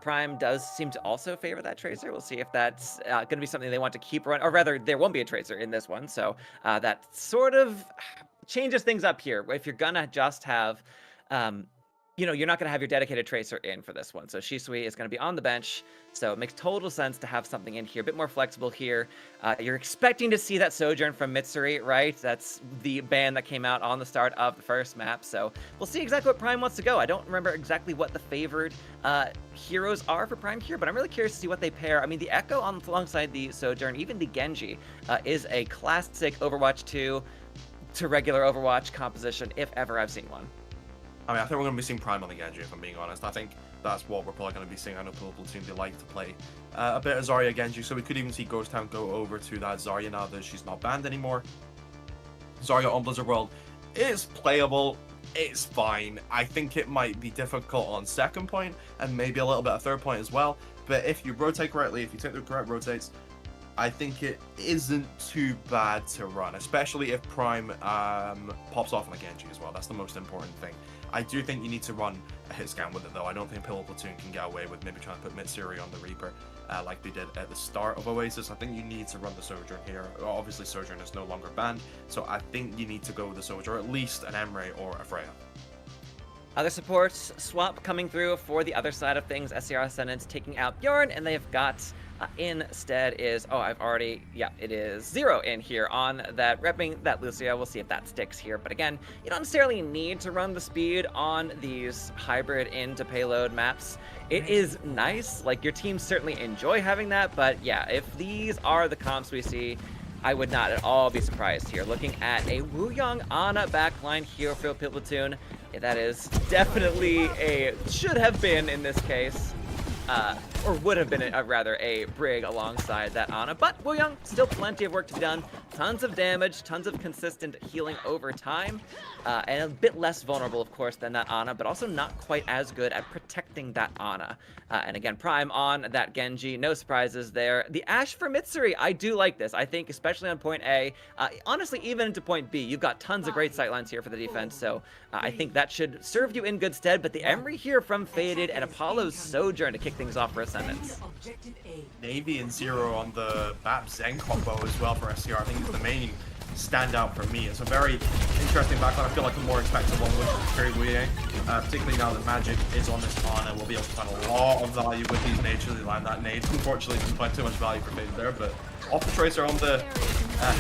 Prime does seem to also favor that Tracer. We'll see if that's going to be something they want to keep running, or rather, there won't be a Tracer in this one, so that sort of changes things up here. If you're gonna just have, you're not gonna have your dedicated Tracer in for this one. So Shisui is gonna be on the bench. So it makes total sense to have something in here, a bit more flexible here. You're expecting to see that Sojourn from Mitsuri, right? That's the ban that came out on the start of the first map. So we'll see exactly what Prime wants to go. I don't remember exactly what the favored heroes are for Prime here, but I'm really curious to see what they pair. I mean, the Echo alongside the Sojourn, even the Genji, is a classic Overwatch 2 to regular Overwatch composition, if ever I've seen one. I mean, I think we're going to be seeing Prime on the Genji, if I'm being honest. I think that's what we're probably going to be seeing. I know Pibble Platoon, they like to play a bit of Zarya Genji, so we could even see Ghost Town go over to that Zarya now that she's not banned anymore. Zarya on Blizzard World is playable, it's fine. I think it might be difficult on second point, and maybe a little bit of third point as well, but if you rotate correctly, if you take the correct rotates, I think it isn't too bad to run, especially if Prime pops off on a Genji as well. That's the most important thing. I do think you need to run a hit scan with it, though. I don't think Pibble Platoon can get away with maybe trying to put Mitsuri on the Reaper like they did at the start of Oasis. I think you need to run the Sojourn here. Obviously, Sojourn is no longer banned, so I think you need to go with the Sojourn, or at least an Emre or a Freya. Other supports swap coming through for the other side of things. SCR Ascendants taking out Bjorn, and they've got instead is, it is 0 in here on that, repping that Lucio. We'll see if that sticks here. But again, you don't necessarily need to run the speed on these hybrid into payload maps. It is nice, like your teams certainly enjoy having that, but yeah, if these are the comps we see, I would not at all be surprised here. Looking at a Wuyong Ana backline here for Pibble Platoon. Yeah, that is definitely a should have been in this case. or would have been rather a Brig alongside that Ana. But Wooyoung, still plenty of work to be done. Tons of damage, tons of consistent healing over time, and a bit less vulnerable, of course, than that Ana, but also not quite as good at protecting that Ana. And again, Prime on that Genji, no surprises there. The Ashe for Mitsuri, I do like this. I think, especially on point A, honestly, even into point B, you've got tons of great sightlines here for the defense, so I think that should serve you in good stead. But the Emery here from Faded and Apollo's Sojourn to kick things off for Ascendants. Navy and Zero on the Bap Zen combo as well for SCR. I think it's the main standout for me. It's a very interesting backline. I feel like a more expected one with Kerry Wuyang, particularly now that Magic is on this Ana. We'll be able to find a lot of value with these nades. Really land that nade. Unfortunately, didn't find too much value for Faded there, but off the Tracer on the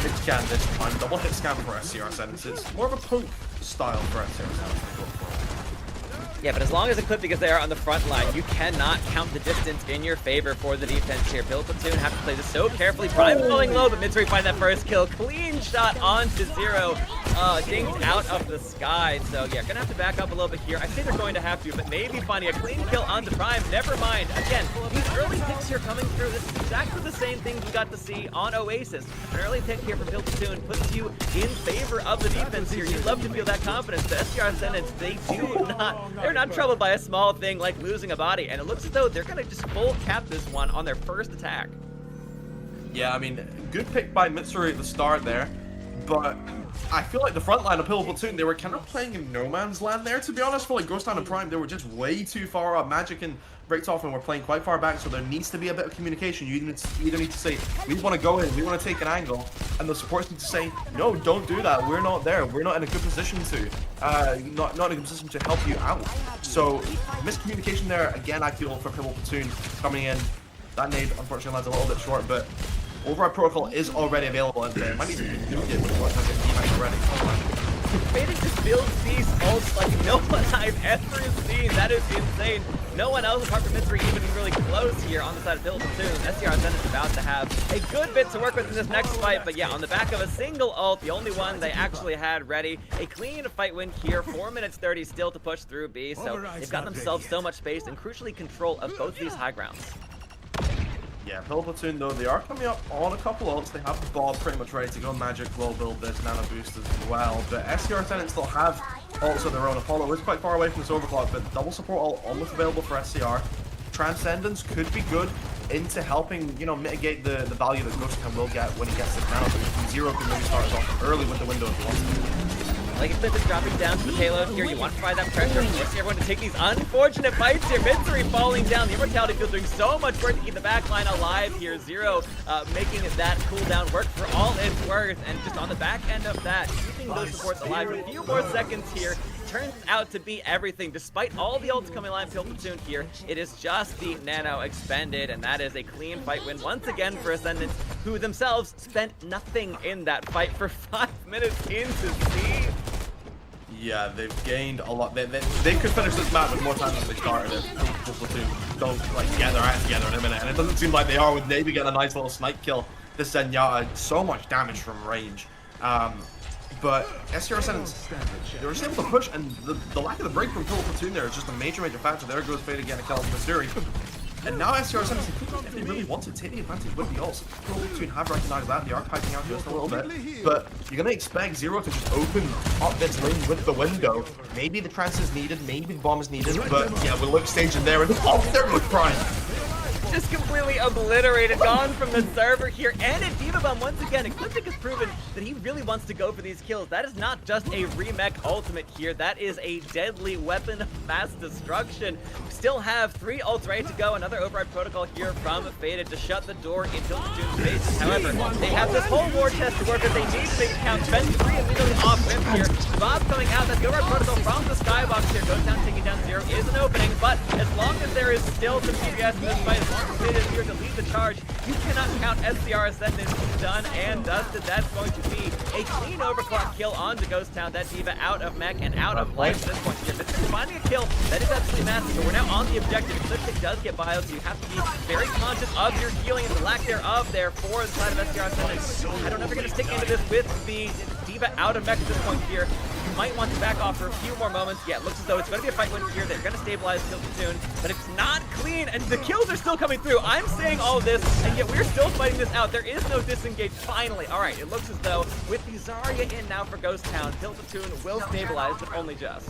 hit scan this time. Double hit scan for SCR Ascendants. It's more of a punk style for SCR Ascendants. Yeah, but as long as equipped because they are on the front line, you cannot count the distance in your favor for the defense here. Pibble Platoon have to play this so carefully. Prime falling low, but Mitsuri find that first kill. Clean shot onto Zero. Dinged out of the sky. So yeah, gonna have to back up a little bit here. I say they're going to have to, but maybe finding a clean kill onto Prime. Never mind. Again, these early picks here coming through. This is exactly the same thing you got to see on Oasis. An early pick here from Pibble Platoon puts you in favor of the defense here. You'd love to feel that confidence. The SCR Ascendants, they're not troubled by a small thing like losing a body, and it looks as though they're gonna just full cap this one on their first attack. Yeah, I mean, good pick by Mitsuri at the start there, but I feel like the front line of Pibble Platoon, they were kind of playing in no man's land there, to be honest. I feel like Ghost Town and Prime, they were just way too far up. Magic and Breaktoff were playing quite far back, so there needs to be a bit of communication. You either need to say, we want to go in, we want to take an angle, and the supports need to say, no, don't do that, we're not there, we're not in a good position to, not in a good position to help you out. So, miscommunication there, again, I feel, for Pibble Platoon coming in. That nade, unfortunately, lands a little bit short, but Override Protocol is already available, and they might need to do it with what has been already. Faded just builds these ults like no one I've ever seen. That is insane. No one else apart from Mitsuri even really close here on the side of Pibble Platoon. SCR Ascendants about to have a good bit to work with in this next fight, but yeah, on the back of a single ult, the only one they actually had ready. A clean fight win here, 4 minutes 30 still to push through B, so they've got themselves so much space and crucially control of both these high grounds. Yeah, Pibble Platoon though, they are coming up on a couple ults. They have the ball pretty much ready to go. Magic will build this nano boost as well. But SCR Ascendants still have ults of their own. Apollo is quite far away from this overclock, but double support ult almost available for SCR. Transcendence could be good into helping, you know, mitigate the value that Ghost Town will get when he gets the nano boost. Zero can maybe start us off early with the window if he wants to. Like if Cliff is dropping down to the payload here, you want to provide that pressure, forcing everyone to take these unfortunate fights here. Mitsuri falling down. The Immortality Field doing so much work to keep the backline alive here. Zero making that cooldown work for all it's worth. And just on the back end of that, keeping those supports alive for a few more seconds here turns out to be everything. Despite all the ults coming alive, Pibble Platoon here, it is just the nano expended, and that is a clean fight win once again for Ascendants, who themselves spent nothing in that fight for 5 minutes into C. Yeah, they've gained a lot. They could finish this map with more time than they started it. Pibble Platoon don't like get their act together in a minute, and it doesn't seem like they are with Navy getting a nice little snipe kill. This Zenyatta, so much damage from range. But SCR Ascendants, they were just able to push, and the lack of the break from Pibble Platoon there is just a major factor. There goes Faded getting a kill on Mitsuri. And now SCR Ascendants, if they really want to take the advantage with the ults, Pibble Platoon have recognized that. They are piping out just a little bit. But you're going to expect Zero to just open up this lane with the window. Maybe the trance is needed, maybe the bomb is needed, but yeah, we'll look stage in there, and oh, there goes Prime. Just completely obliterated, gone from the server here, and a Diva Bomb once again. Ecliptic has proven that he really wants to go for these kills. That is not just a remech ultimate here, that is a deadly weapon of mass destruction. We still have 3 ults ready to go, another override protocol here from Faded to shut the door into Platoon's base. However, they have this whole war chest to work with, they need to make it count. Spend 3 immediately off whip here. Bob coming out, that's the override protocol from the skybox here. Goes down, taking down Zero is an opening, but as long as there is still some CGS in this fight, as long as Faded is here to lead the charge, you cannot count SCR Ascendants done and dusted. That's going to be a clean overclock kill onto Ghost Town. That Diva out of mech and out of life at this point here. But finding a kill, that is absolutely massive. So we're now on the objective. Ecliptic does get bio, so you have to be very conscious of your healing and the lack thereof there for the side of SCR Ascendants. I don't know if you're going to stick into this with the Diva out of mech at this point here. You might want to back off for a few more moments. Yeah, it looks as though it's going to be a fight win here. They're going to stabilize Pibble Platoon, but it's not clean, and the kills are still coming through. I'm saying all of this, and yet we're still fighting this out. There is no disengage, finally. All right, it looks as though with the Zarya in now for Ghost Town, Pibble Platoon will stabilize, but only just.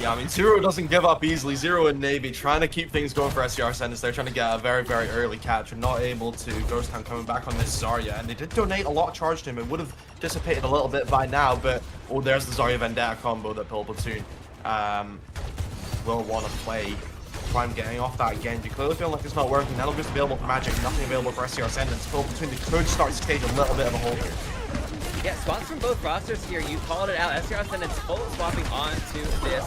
Yeah, I mean, Zero doesn't give up easily. Zero and Navy trying to keep things going for SCR Ascendants. They're trying to get a very, very early catch and not able to. Ghost Town coming back on this Zarya, and they did donate a lot of charge to him. It would have dissipated a little bit by now, but oh, there's the Zarya Vendetta combo that Pibble Platoon will want to play. Prime getting off that Genji. Clearly feeling like it's not working. That'll just available for Magic, nothing available for SCR Ascendants. Pibble Platoon, they could start to stage a little bit of a hold here. Yeah, spots from both rosters here. You called it out. SCR Ascendants full swapping onto this,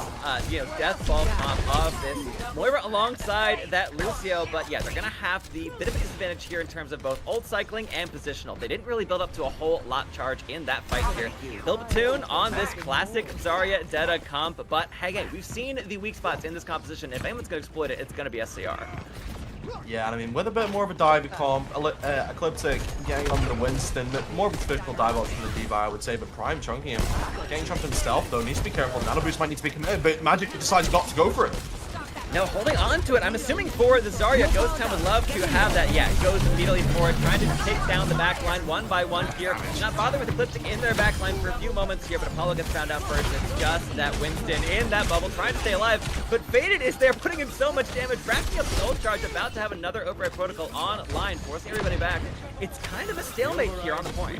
death ball comp of this Moira alongside that Lucio. But yeah, they're gonna have the bit of a disadvantage here in terms of both ult cycling and positional. They didn't really build up to a whole lot charge in that fight here. Pibble Platoon on this classic Zarya Deda comp, but hey, again, we've seen the weak spots in this composition. If anyone's gonna exploit it, it's gonna be SCR. Yeah, and I mean, with a bit more of a dive comp, Ecliptic getting on the Winston, but more of a traditional dive option than D.Va, I would say, but Prime chunking him. Getting jumped in stealth, though, needs to be careful. Nano Boost might need to be committed, but Magic decides not to go for it. No, holding on to it. I'm assuming for the Zarya, Ghost Town would love to have that. Yeah, goes immediately for it, trying to take down the backline one by one here. Not bothered with Ecliptic in their backline for a few moments here, but Apollo gets found out first. It's just that Winston in that bubble, trying to stay alive. But Faded is there, putting in so much damage, racking up the ult charge, about to have another override protocol online, forcing everybody back. It's kind of a stalemate here on the point.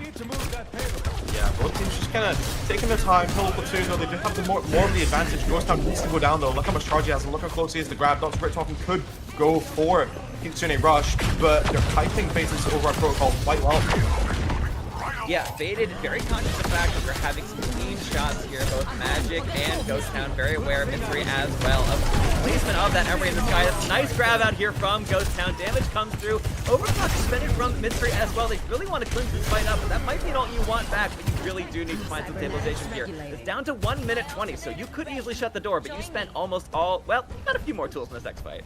Yeah, both teams just kind of taking their time. Pibble Platoon, though, they do have the more of the advantage. Ghost Town needs to go down, though. Look how much charge he has and look how close he is to grab. Dr. Bricktoffen could go for Kitsune Rush, but they're typing faces over our protocol quite well. Yeah, Faded, very conscious of the fact that we're having some clean shots here, both Magic and Ghost Town, very aware of Mystery as well, of the placement of that Emery in the sky. That's a nice grab out here from Ghost Town. Damage comes through. Overclock suspended from Mystery as well. They really want to clinch this fight up, but that might be all you want back, but you really do need to find some stabilization here. It's down to 1 minute 20, so you could easily shut the door, but you spent almost all, well, you got a few more tools in this next fight.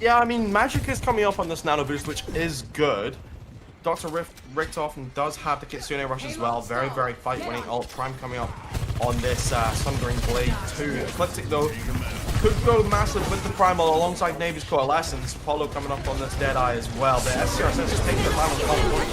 Yeah, I mean, Magic is coming up on this Nano Boost, which is good. Dr. Richtofen does have the Kitsune Rush as well. Very, very fight-winning ult. Prime coming up on this Sundering Blade 2. Ecliptic, though, could go massive with the Primal alongside Navy's Coalescence. Apollo coming up on this Deadeye as well. The SCR Ascendants is taking their time on the point.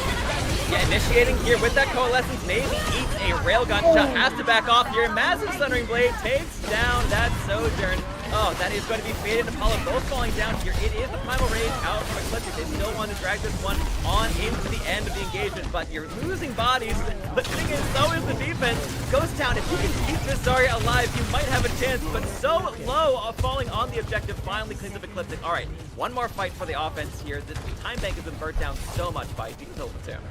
Yeah, initiating here with that Coalescence. Navy eats a railgun shot, has to back off here. Massive Thundering Blade takes down that Sojourn. Oh, that is going to be Faded and Apollo both falling down here. It is the Primal Rage out from Ecliptic. They still want to drag this one on into the end of the engagement, but you're losing bodies. The thing is, so is the defense. Ghost Town, if you can keep this Zarya alive, you might have a chance, but so low falling on the objective finally cleans up Ecliptic. All right, one more fight for the offense here. The time bank has been burnt down so much by Pibble Platoon.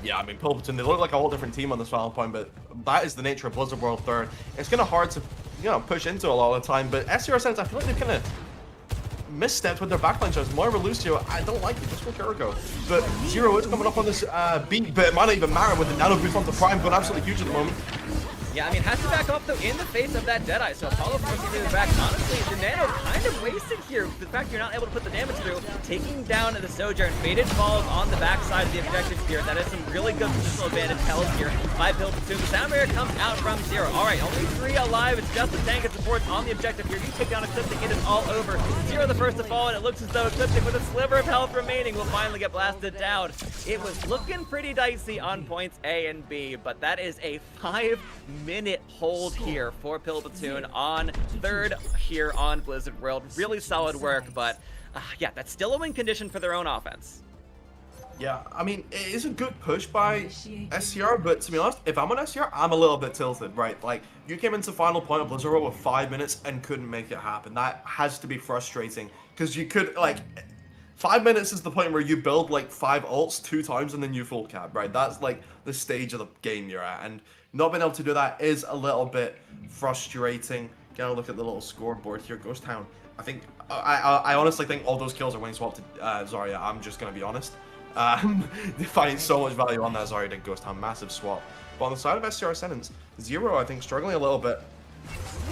Yeah, I mean, Pibble Platoon, they look like a whole different team on this final point, but that is the nature of Blizzard World 3rd. It's kind of hard to, push into a lot of the time, but SCR Ascendants, I feel like they've kind of misstepped with their backline shots. Moira Lucio, I don't like it, just from Jericho. But Zero is coming up on this beat, but it might not even matter with the Nano Boost onto Prime going absolutely huge at the moment. Yeah, I mean, has to back up, though, in the face of that Deadeye, so Apollo forcing to the back. Honestly, the Nano kind of wasted here. The fact you're not able to put the damage through, taking down the Sojourn. Faded falls on the backside of the objective here. That is some really good positional advantage held here by Pibble Platoon. The sound barrier comes out from Zero. All right, only 3 alive. It's just the tank and supports on the objective here. You take down Ecliptic, it is all over. Zero the first to fall, and it looks as though Ecliptic, with a sliver of health remaining, will finally get blasted down. It was looking pretty dicey on points A and B, but that is a 5-minute hold here for Pibble Platoon on 3rd here on Blizzard World. Really solid work, but yeah, that's still a win condition for their own offense. Yeah, I mean, it is a good push by SCR, but to be honest, if I'm on SCR, I'm a little bit tilted, right? Like, you came into final point of Blizzard World with 5 minutes and couldn't make it happen. That has to be frustrating, because you could, like, 5 minutes is the point where you build, like, 5 ults 2 times and then you full cap, right? That's, like, the stage of the game you're at, and not being able to do that is a little bit frustrating. Gotta look at the little scoreboard here. Ghost Town, I think, I honestly think all those kills are winning swap to Zarya. I'm just gonna be honest. They find so much value on that Zarya to Ghost Town, massive swap. But on the side of SCR Ascendants, Zero, I think, struggling a little bit.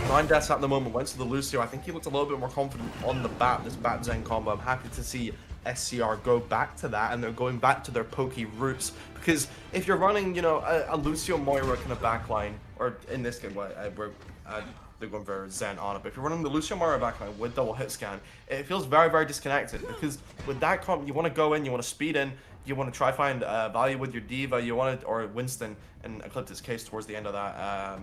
9 deaths at the moment, went to the Lucio. I think he looked a little bit more confident on the bat, this bat Zen combo. I'm happy to see SCR go back to that, and they're going back to their pokey roots, because if you're running, a Lucio Moira kind of backline, or in this game, they're going for Zen on it. But if you're running the Lucio Mara backline with double hit scan, it feels very, very disconnected, because with that comp, you want to go in, you want to speed in, you want to try find value with your Diva, you want to, or Winston, in Eclipse's case towards the end of that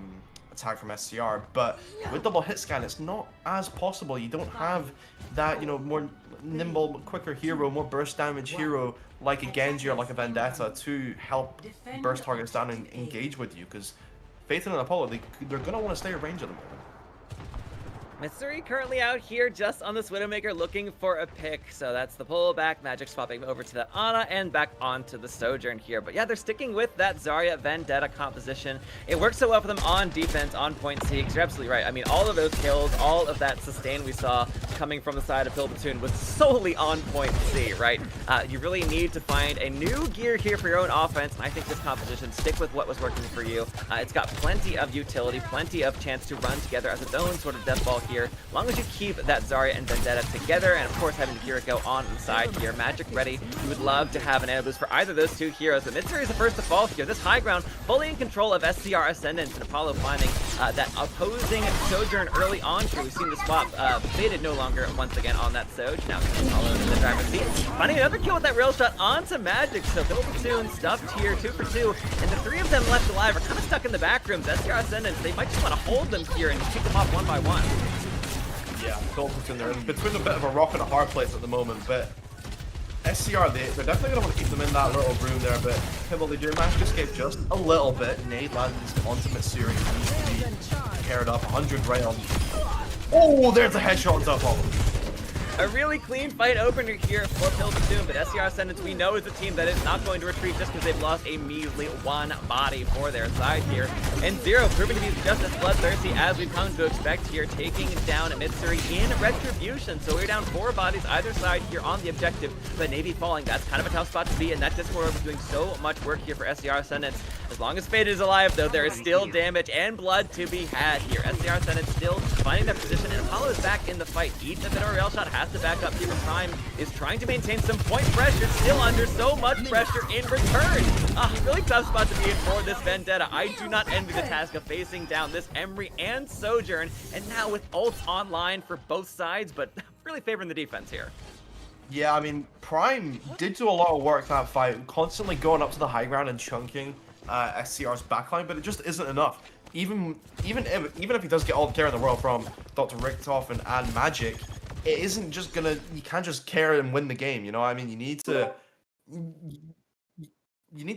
attack from SCR. But with double hit scan, it's not as possible. You don't have that, you know, more nimble, quicker hero, more burst damage hero like a Genji or like a Vendetta to help burst targets down and engage with you, because Phaeton and Apollo, they're going to want to stay at range at the moment. Mitsuri currently out here just on this Widowmaker looking for a pick. So that's the pullback. Magic swapping over to the Ana and back onto the Sojourn here. But yeah, they're sticking with that Zarya Vendetta composition. It works so well for them on defense, on point C. You're absolutely right. I mean, all of those kills, all of that sustain we saw coming from the side of Pibble Platoon was solely on point C, right? You really need to find a new gear here for your own offense. And I think this composition, stick with what was working for you. It's got plenty of utility, plenty of chance to run together as its own sort of death ball here, as long as you keep that Zarya and Vendetta together, and of course having the Kiriko on the side here. Magic ready. You would love to have an air boost for either of those two heroes, but Mitsuri is the first to fall here. This high ground fully in control of SCR Ascendants, and Apollo finding that opposing Sojourn early on here. We've seen the swap faded no longer once again on that Soj. Now Apollo in the driver's seat, finding another kill with that rail shot onto Magic. So Pibble Platoon stuffed here, 2 for 2, and the 3 of them left alive are kind of stuck in the back rooms. SCR Ascendants, they might just want to hold them here and kick them off one by one. Yeah, Pibble Platoon, they're in between a bit of a rock and a hard place at the moment, but SCR, they're definitely going to want to keep them in that little room there, but Pibble, they do manage to escape just a little bit. Nade lands onto Mitsuri, he needs to be paired up, 100 rounds. Oh, there's a headshot onto Apollo. A really clean fight opener here for Pibble Platoon, but SCR Ascendants we know is a team that is not going to retreat just because they've lost a measly 1 body for their side here. And Zero proving to be just as bloodthirsty as we've come to expect here, taking down Mitsuri in retribution. So we're down 4 bodies either side here on the objective, but Navy falling, that's kind of a tough spot to be, and that Discord Orb is doing so much work here for SCR Ascendants. As long as Fade is alive though, there is still damage and blood to be had here. SCR Ascendants still finding their position, and Apollo is back in the fight. Each of the rail shot has to back up here. Prime is trying to maintain some point pressure, still under so much pressure in return. Really tough spot to be in for this Vendetta. I do not envy the task of facing down this Emery and Sojourn, and now with ults online for both sides, but really favoring the defense here. Yeah, I mean, Prime did do a lot of work that fight, constantly going up to the high ground and chunking SCR's backline, but it just isn't enough. Even if he does get all the care in the world from Dr. Richtoff and Magic, it isn't just gonna, you can't just care and win the game, you know what I mean? You need to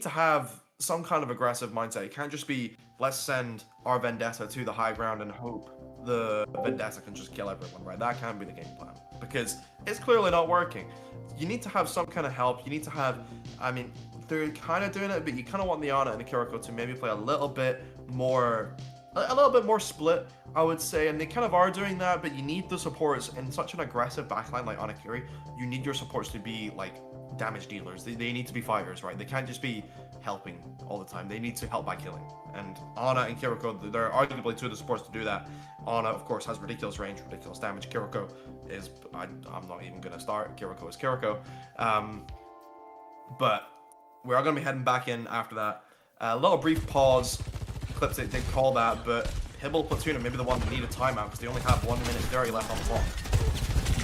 have some kind of aggressive mindset. It can't just be, let's send our Vendetta to the high ground and hope the Vendetta can just kill everyone, right? That can't be the game plan, because it's clearly not working. You need to have some kind of help. You need to have, I mean, they're kind of doing it, but you kind of want the Ana and the Kiriko to maybe play a little bit more split, I would say, and they kind of are doing that, but you need the supports in such an aggressive backline like Anakiri. You need your supports to be like damage dealers. They need to be fighters, right? They can't just be helping all the time. They need to help by killing. And Ana and Kiriko, they're arguably 2 of the supports to do that. Ana, of course, has ridiculous range, ridiculous damage. Kiriko is, I'm not even going to start. Kiriko is Kiriko. But we are going to be heading back in after that. A little brief pause. Clips it did call that, but Pibble Platoon are maybe the ones that need a timeout because they only have 1 minute 30 left on the clock.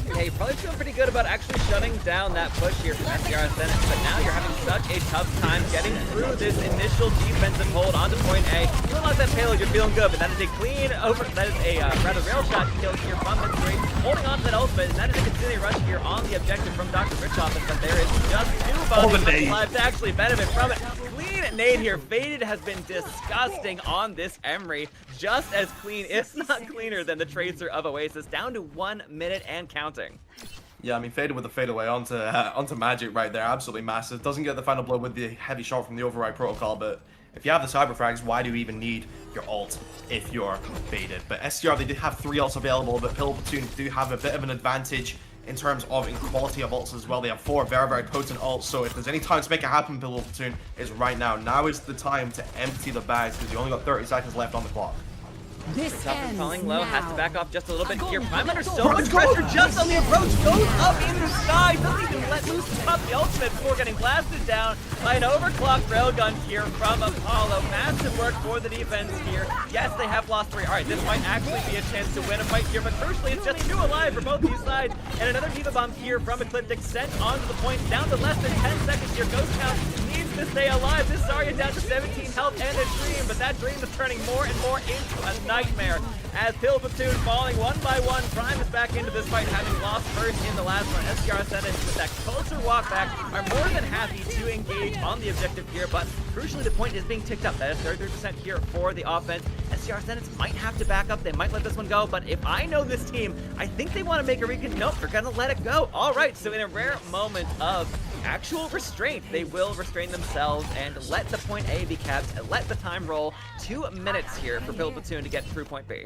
Yeah, you're probably feeling pretty good about actually shutting down that push here from SCR Ascendants, but now you're having such a tough time getting through this initial defensive hold onto point A. You unlock that payload, you're feeling good, but that is a clean over, that is a rather rail shot kill here from Mitsuri, holding on to that ultimate, and that is a continuing rush here on the objective from Dr. Richtoff, but there is just 2 bodies left to actually benefit from it. Clean nade here. Faded has been disgusting on this Emery. Just as clean, if not cleaner, than the Tracer of Oasis. Down to 1 minute and counting. Yeah, I mean, Faded with the fadeaway onto Magic right there. Absolutely massive. Doesn't get the final blow with the heavy shot from the override protocol, but if you have the cyber frags, why do you even need your ult if you're Faded? But SCR, they did have 3 ults available, but Pibble Platoon do have a bit of an advantage in terms of quality of ults as well. They have 4 very, very potent ults, so if there's any time to make it happen, Pibble Platoon is right now. Now is the time to empty the bags, because you only got 30 seconds left on the clock. Top is falling low, has to back off just a little bit here. Prime under so much pressure just on the approach, goes up in the sky, doesn't even let loose the ultimate before getting blasted down by an overclocked railgun here from Apollo. Massive work for the defense here. Yes, they have lost 3. Alright, this might actually be a chance to win a fight here, but crucially, it's just 2 alive for both these sides. And another Diva Bomb here from Ecliptic sent onto the point, down to less than 10 seconds here. Ghost Town needs to stay alive. This Zarya down to 17 health and a dream, but that dream is turning more and more into a nightmare. As Pibble Platoon falling one by one, Prime is back into this fight, having lost first in the last one. SCR Ascendants with that closer walk back are more than happy to engage on the objective here, but crucially the point is being ticked up. That is 33% here for the offense. SCR Ascendants might have to back up. They might let this one go, but if I know this team, I think they want to make a recon. Nope, they're gonna let it go. All right, so in a rare moment of actual restraint, they will restrain themselves and let the point A be kept and let the time roll. 2 minutes here for Pibble Platoon to get through point B.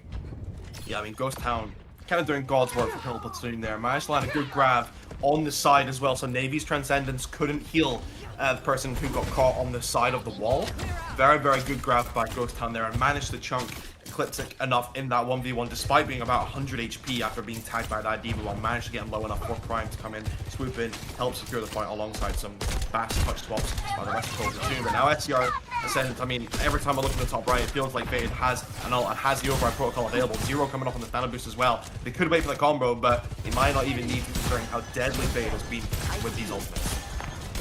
Yeah, I mean, Ghost Town kind of doing God's work for Pibble Platoon there. Managed to land a good grab on the side as well, so Navy's Transcendence couldn't heal the person who got caught on the side of the wall. Very, very good grab by Ghost Town there, and managed to chunk Ecliptic enough in that 1v1 despite being about 100 HP after being tagged by that Diva Bomb. Managed to get him low enough for Prime to come in, swoop in, help secure the point alongside some fast touch swaps by the rest of the team. But now SCR Ascendants, I mean, every time I look at the top right, it feels like Fade has an ult and has the override protocol available. Zero coming up on the Thanos boost as well. They could wait for the combo, but they might not even need to, considering how deadly Fade has been with these ultimates.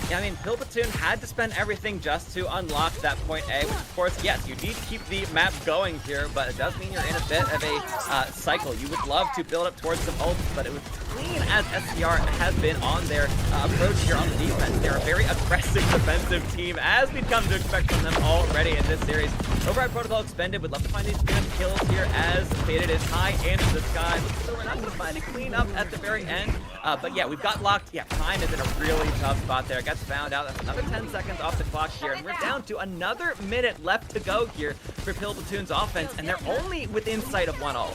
Yeah, I mean, Pibble Platoon had to spend everything just to unlock that point A, which of course, yes, you need to keep the map going here, but it does mean you're in a bit of a cycle. You would love to build up towards some ults, but it was clean as SCR has been on their approach here on the defense. They're a very aggressive defensive team, as we've come to expect from them already in this series. Override Protocol expended. Would love to find these good kills here as Faded is high into the sky. So we're not going to find a clean up at the very end. But yeah, we've got locked. Yeah, Prime is in a really tough spot there. Gets found out. That's another 10 seconds off the clock here. And we're down to another minute left to go here for Pibble Platoon's offense. And they're only within sight of 1 ult.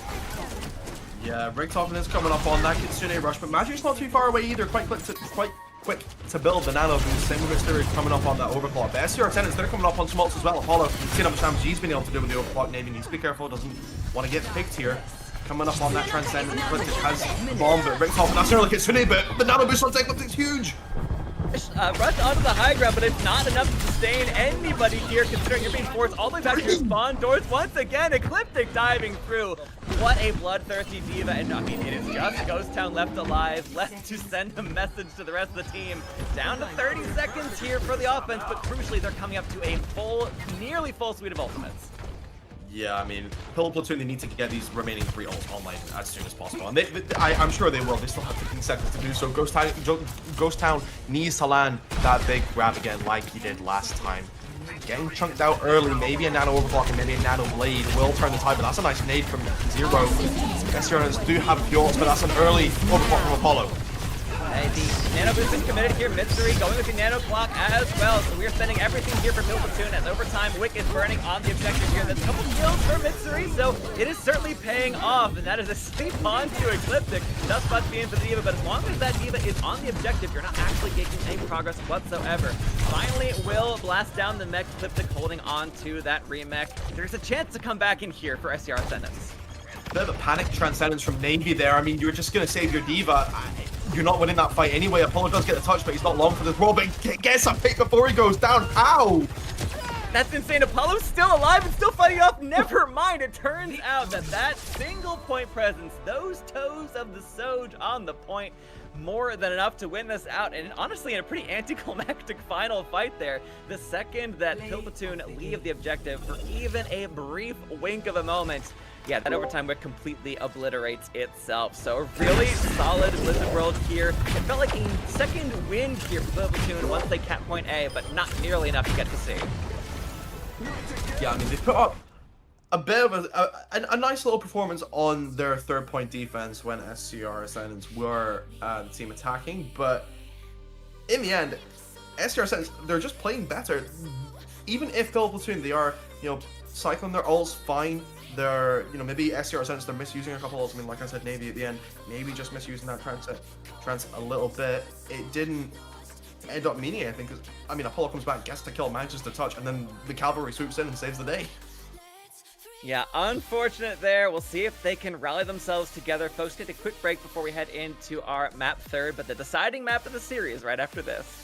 Yeah, Rigtoffen is coming up on that Kitsune rush, but Magic's not too far away either. Quite quick to build the nano boost. Same with Mystery coming up on that overclock. The SCR Ascendants, they're coming up on some ults as well. Apollo, see how much damage he's been able to do with the overclock. Navy needs to be careful, doesn't want to get picked here. Coming up on that Transcendent, Ecliptic has the bomb, but Rigtoffen, that's nearly Kitsune, but the nano boost on Ecliptic's huge. Rush onto the high ground, but it's not enough to sustain anybody here, considering you're being forced all the way back to your spawn doors once again. Ecliptic diving through. What a bloodthirsty Diva, and I mean, it is just Ghost Town left alive, left to send a message to the rest of the team. Down to 30 seconds here for the offense, but crucially, they're coming up to a nearly full suite of ultimates. Yeah, I mean, Pibble Platoon, they need to get these remaining 3 ults online as soon as possible. And I'm sure they will. They still have 15 seconds to do so. Ghost Town needs to land that big grab again like he did last time. Getting chunked out early, maybe a nano overclock and maybe a nano blade will turn the tide, but that's a nice nade from Zero. SCRs do have a few ults, but that's an early overclock from Apollo. The nano boost is committed here. Mystery going with the nano clock as well. So we're spending everything here for Pibble Platoon as overtime. Wick is burning on the objective here. There's a couple kills for Mystery, so it is certainly paying off. And that is a sleep on to Ecliptic. Just about to be in for the Diva, but as long as that Diva is on the objective, you're not actually making any progress whatsoever. Finally, will blast down the mech. Ecliptic holding on to that remech. There's a chance to come back in here for SCR Ascendants. Bit of a panic Transcendence from Navy there. I mean, you're just going to save your Diva. You're not winning that fight anyway. Apollo does get the touch, but he's not long for this roll. But gets a pick before he goes down. Ow! That's insane. Apollo's still alive and still fighting off. Never mind. It turns out that single point presence, those toes of the Soj on the point, more than enough to win this out, and honestly in a pretty anticlimactic final fight there. The second that Pibble Platoon leave the objective for even a brief wink of a moment, yeah, that overtime wick completely obliterates itself. So a really solid Blizzard World here. It felt like a second win here for Pibble Platoon once they cap point A, but not nearly enough to get to C. Yeah, I mean, they put up a bit of a nice little performance on their 3rd point defense when SCR Ascendants were the team attacking, but in the end, SCR Ascendants, they're just playing better. Even if Pibble Platoon, they are, cycling their ults fine. They're, maybe SCR Ascendants, they're misusing a couple ults. I mean, like I said, Navy at the end, maybe just misusing that trans a little bit. It didn't end up meaning anything, because, I mean, Apollo comes back, gets the kill, manages to touch, and then the cavalry swoops in and saves the day. Yeah, unfortunate there. We'll see if they can rally themselves together. Folks, take a quick break before we head into our map third, but the deciding map of the series right after this.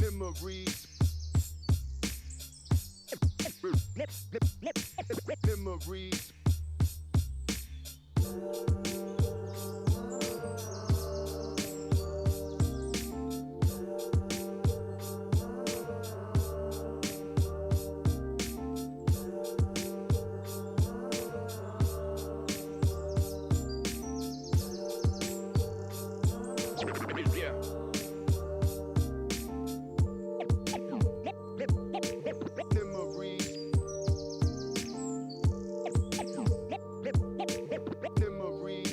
Memories. Memories. Memories.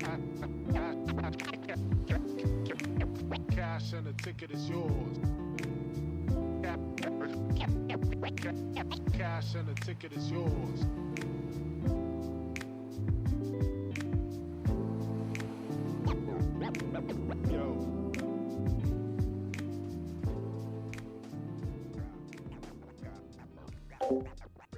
Cash and the ticket is yours. Cash and the ticket is yours. Yo.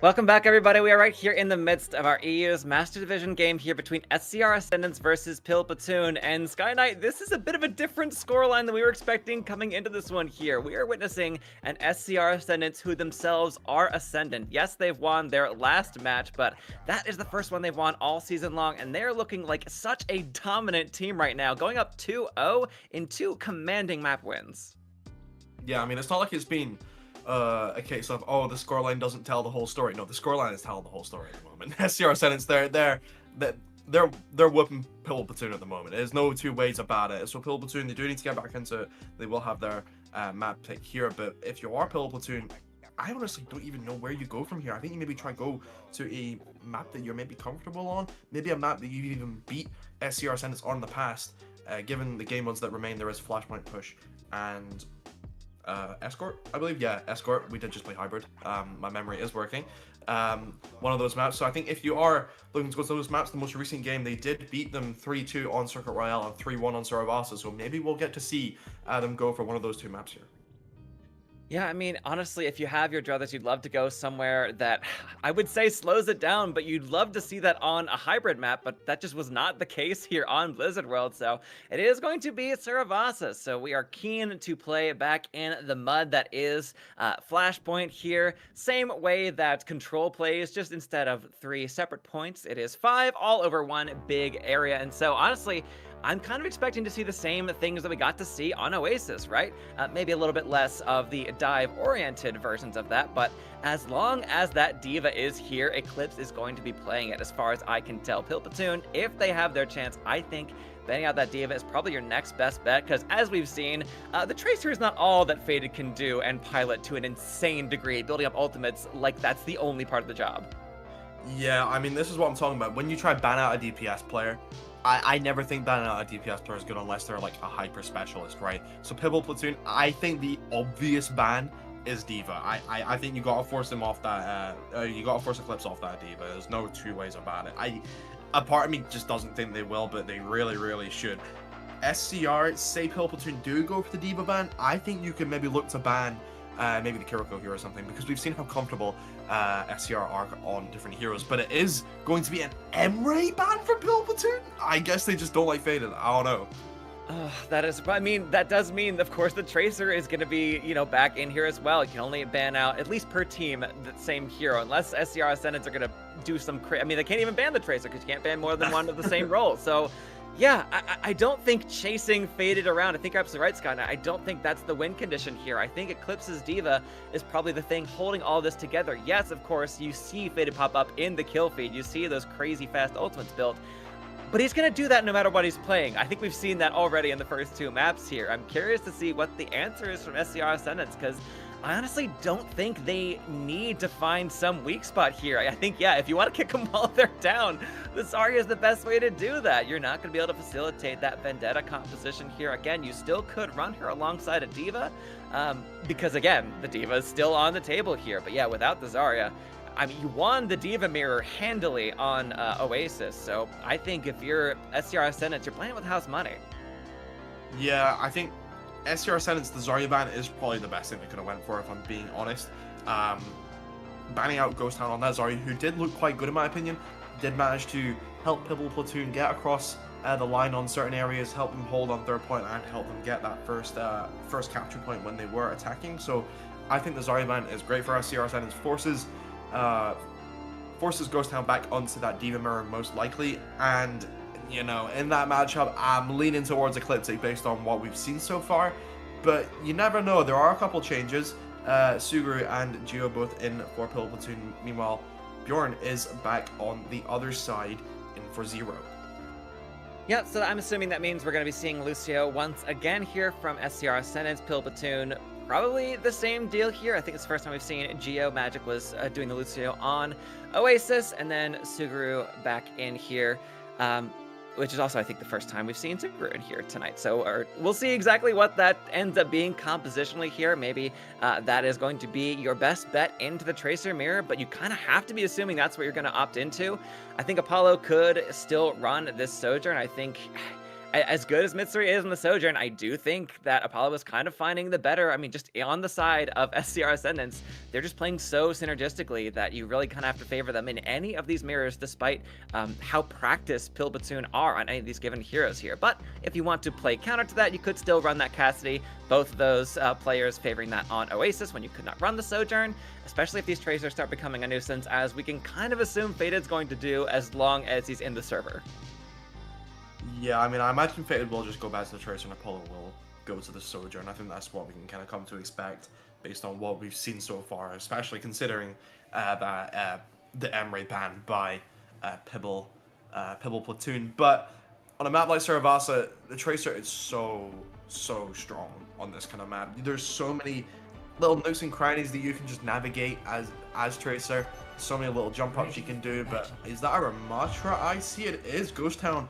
Welcome back, everybody. We are right here in the midst of our EU's Master Division game here between SCR Ascendants versus Pibble Platoon. And Sky Knight, this is a bit of a different scoreline than we were expecting coming into this one here. We are witnessing an SCR Ascendants who themselves are Ascendant. Yes, they've won their last match, but that is the first one they've won all season long, and they're looking like such a dominant team right now, going up 2-0 in 2 commanding map wins. Yeah, I mean, it's not like it's been a case of, oh, the scoreline doesn't tell the whole story. No, the scoreline is telling the whole story at the moment. SCR Ascendants, they're whooping Pibble Platoon at the moment. There's no two ways about it. So Pibble Platoon, they do need to get back into it. They will have their map pick here, but if you are Pibble Platoon, I honestly don't even know where you go from here. I think you maybe try and go to a map that you're maybe comfortable on, maybe a map that you've even beat SCR Ascendants on in the past. Given the game modes that remain, there is Flashpoint Push and Escort, I believe. Yeah, Escort. We did just play Hybrid. My memory is working. One of those maps. So I think if you are looking to go to those maps, the most recent game, they did beat them 3-2 on Circuit Royale and 3-1 on Saravasa. So maybe we'll get to see them go for one of those 2 maps here. Yeah, I mean, honestly, if you have your druthers, you'd love to go somewhere that I would say slows it down, but you'd love to see that on a hybrid map, but that just was not the case here on Blizzard World, so it is going to be Saravasa, so we are keen to play back in the mud that is Flashpoint here. Same way that Control plays, just instead of 3 separate points, it is 5 all over 1 big area, and so honestly, I'm kind of expecting to see the same things that we got to see on Oasis, right? Maybe a little bit less of the dive-oriented versions of that, but as long as that D.Va is here, Eclipse is going to be playing it, as far as I can tell. Pibble Platoon, if they have their chance, I think banning out that D.Va is probably your next best bet, because as we've seen, the Tracer is not all that Faded can do and pilot to an insane degree, building up ultimates like that's the only part of the job. Yeah, I mean, this is what I'm talking about. When you try ban out a DPS player, I never think banning out a DPS player is good unless they're like a hyper specialist, right? So Pibble Platoon, I think the obvious ban is D.Va. I think you gotta force him off that. You gotta force Eclipse off that D.Va. There's no 2 ways about it. A part of me just doesn't think they will, but they really should. SCR, say Pibble Platoon do go for the D.Va ban, I think you can maybe look to ban maybe the Kiriko here or something, because we've seen how comfortable SCR are on different heroes, but it is going to be an M-Ray ban for Pibble Platoon? I guess they just don't like Faded. I don't know. That is, I mean, that does mean, of course, the Tracer is going to be, you know, back in here as well. You can only ban out, at least per team, the same hero, unless SCR Ascendants are going to do some I mean, they can't even ban the Tracer, because you can't ban more than one of the same role, so yeah, I don't think chasing Faded around, I think you're absolutely right, Scott, I don't think that's the win condition here. I think Eclipse's D.Va is probably the thing holding all this together. Yes, of course, you see Faded pop up in the kill feed, you see those crazy fast ultimates built, but he's going to do that no matter what he's playing. I think we've seen that already in the first 2 maps here. I'm curious to see what the answer is from SCR Ascendants, because I honestly don't think they need to find some weak spot here. I think, yeah, if you want to kick them while they're down, the Zarya is the best way to do that. You're not going to be able to facilitate that Vendetta composition here. Again, you still could run her alongside a D.Va, because again, the D.Va is still on the table here. But yeah, without the Zarya, I mean, you won the D.Va mirror handily on Oasis, so I think if you're SCR Ascendants, you're playing with house money. Yeah, I think SCR Ascendants, the Zarya ban is probably the best thing they could have went for, if I'm being honest. Banning out Ghost Town on that Zarya, who did look quite good in my opinion, did manage to help Pibble Platoon get across the line on certain areas, help them hold on 3rd point, and help them get that first capture point when they were attacking. So I think the Zarya ban is great for SCR Ascendants. Forces Ghost Town back onto that D.Va mirror most likely, and you know, in that matchup, I'm leaning towards Eclipse based on what we've seen so far, but you never know. There are a couple changes. Suguru and Gio both in for Pibble Platoon. Meanwhile, Bjorn is back on the other side in for Zero. Yeah, so I'm assuming that means we're going to be seeing Lucio once again here from SCR Ascendants. Pibble Platoon, probably the same deal here. I think it's the first time we've seen Geo Magic was doing the Lucio on Oasis, and then Suguru back in here. which is also, I think, the first time we've seen Subaru in here tonight. So we'll see exactly what that ends up being compositionally here. Maybe that is going to be your best bet into the Tracer mirror, but you kind of have to be assuming that's what you're going to opt into. I think Apollo could still run this Sojourn. I think, as good as Mitsuri is in the Sojourn, I do think that Apollo is kind of finding the better. I mean, just on the side of SCR Ascendants, they're just playing so synergistically that you really kind of have to favor them in any of these mirrors, despite how practiced Pibble Platoon are on any of these given heroes here. But if you want to play counter to that, you could still run that Cassidy. Both of those players favoring that on Oasis when you could not run the Sojourn, especially if these Tracers start becoming a nuisance, as we can kind of assume Fated's going to do as long as he's in the server. Yeah, I mean, I imagine Fated will just go back to the Tracer and Apollo will go to the Sojourn. I think that's what we can kind of come to expect based on what we've seen so far, especially considering that the M-Ray ban by Pibble Platoon. But on a map like Saravasa, the Tracer is so strong on this kind of map. There's so many little nooks and crannies that you can just navigate as Tracer. So many little jump ups you can do, but is that a Ramatra? I see it is. Ghost Town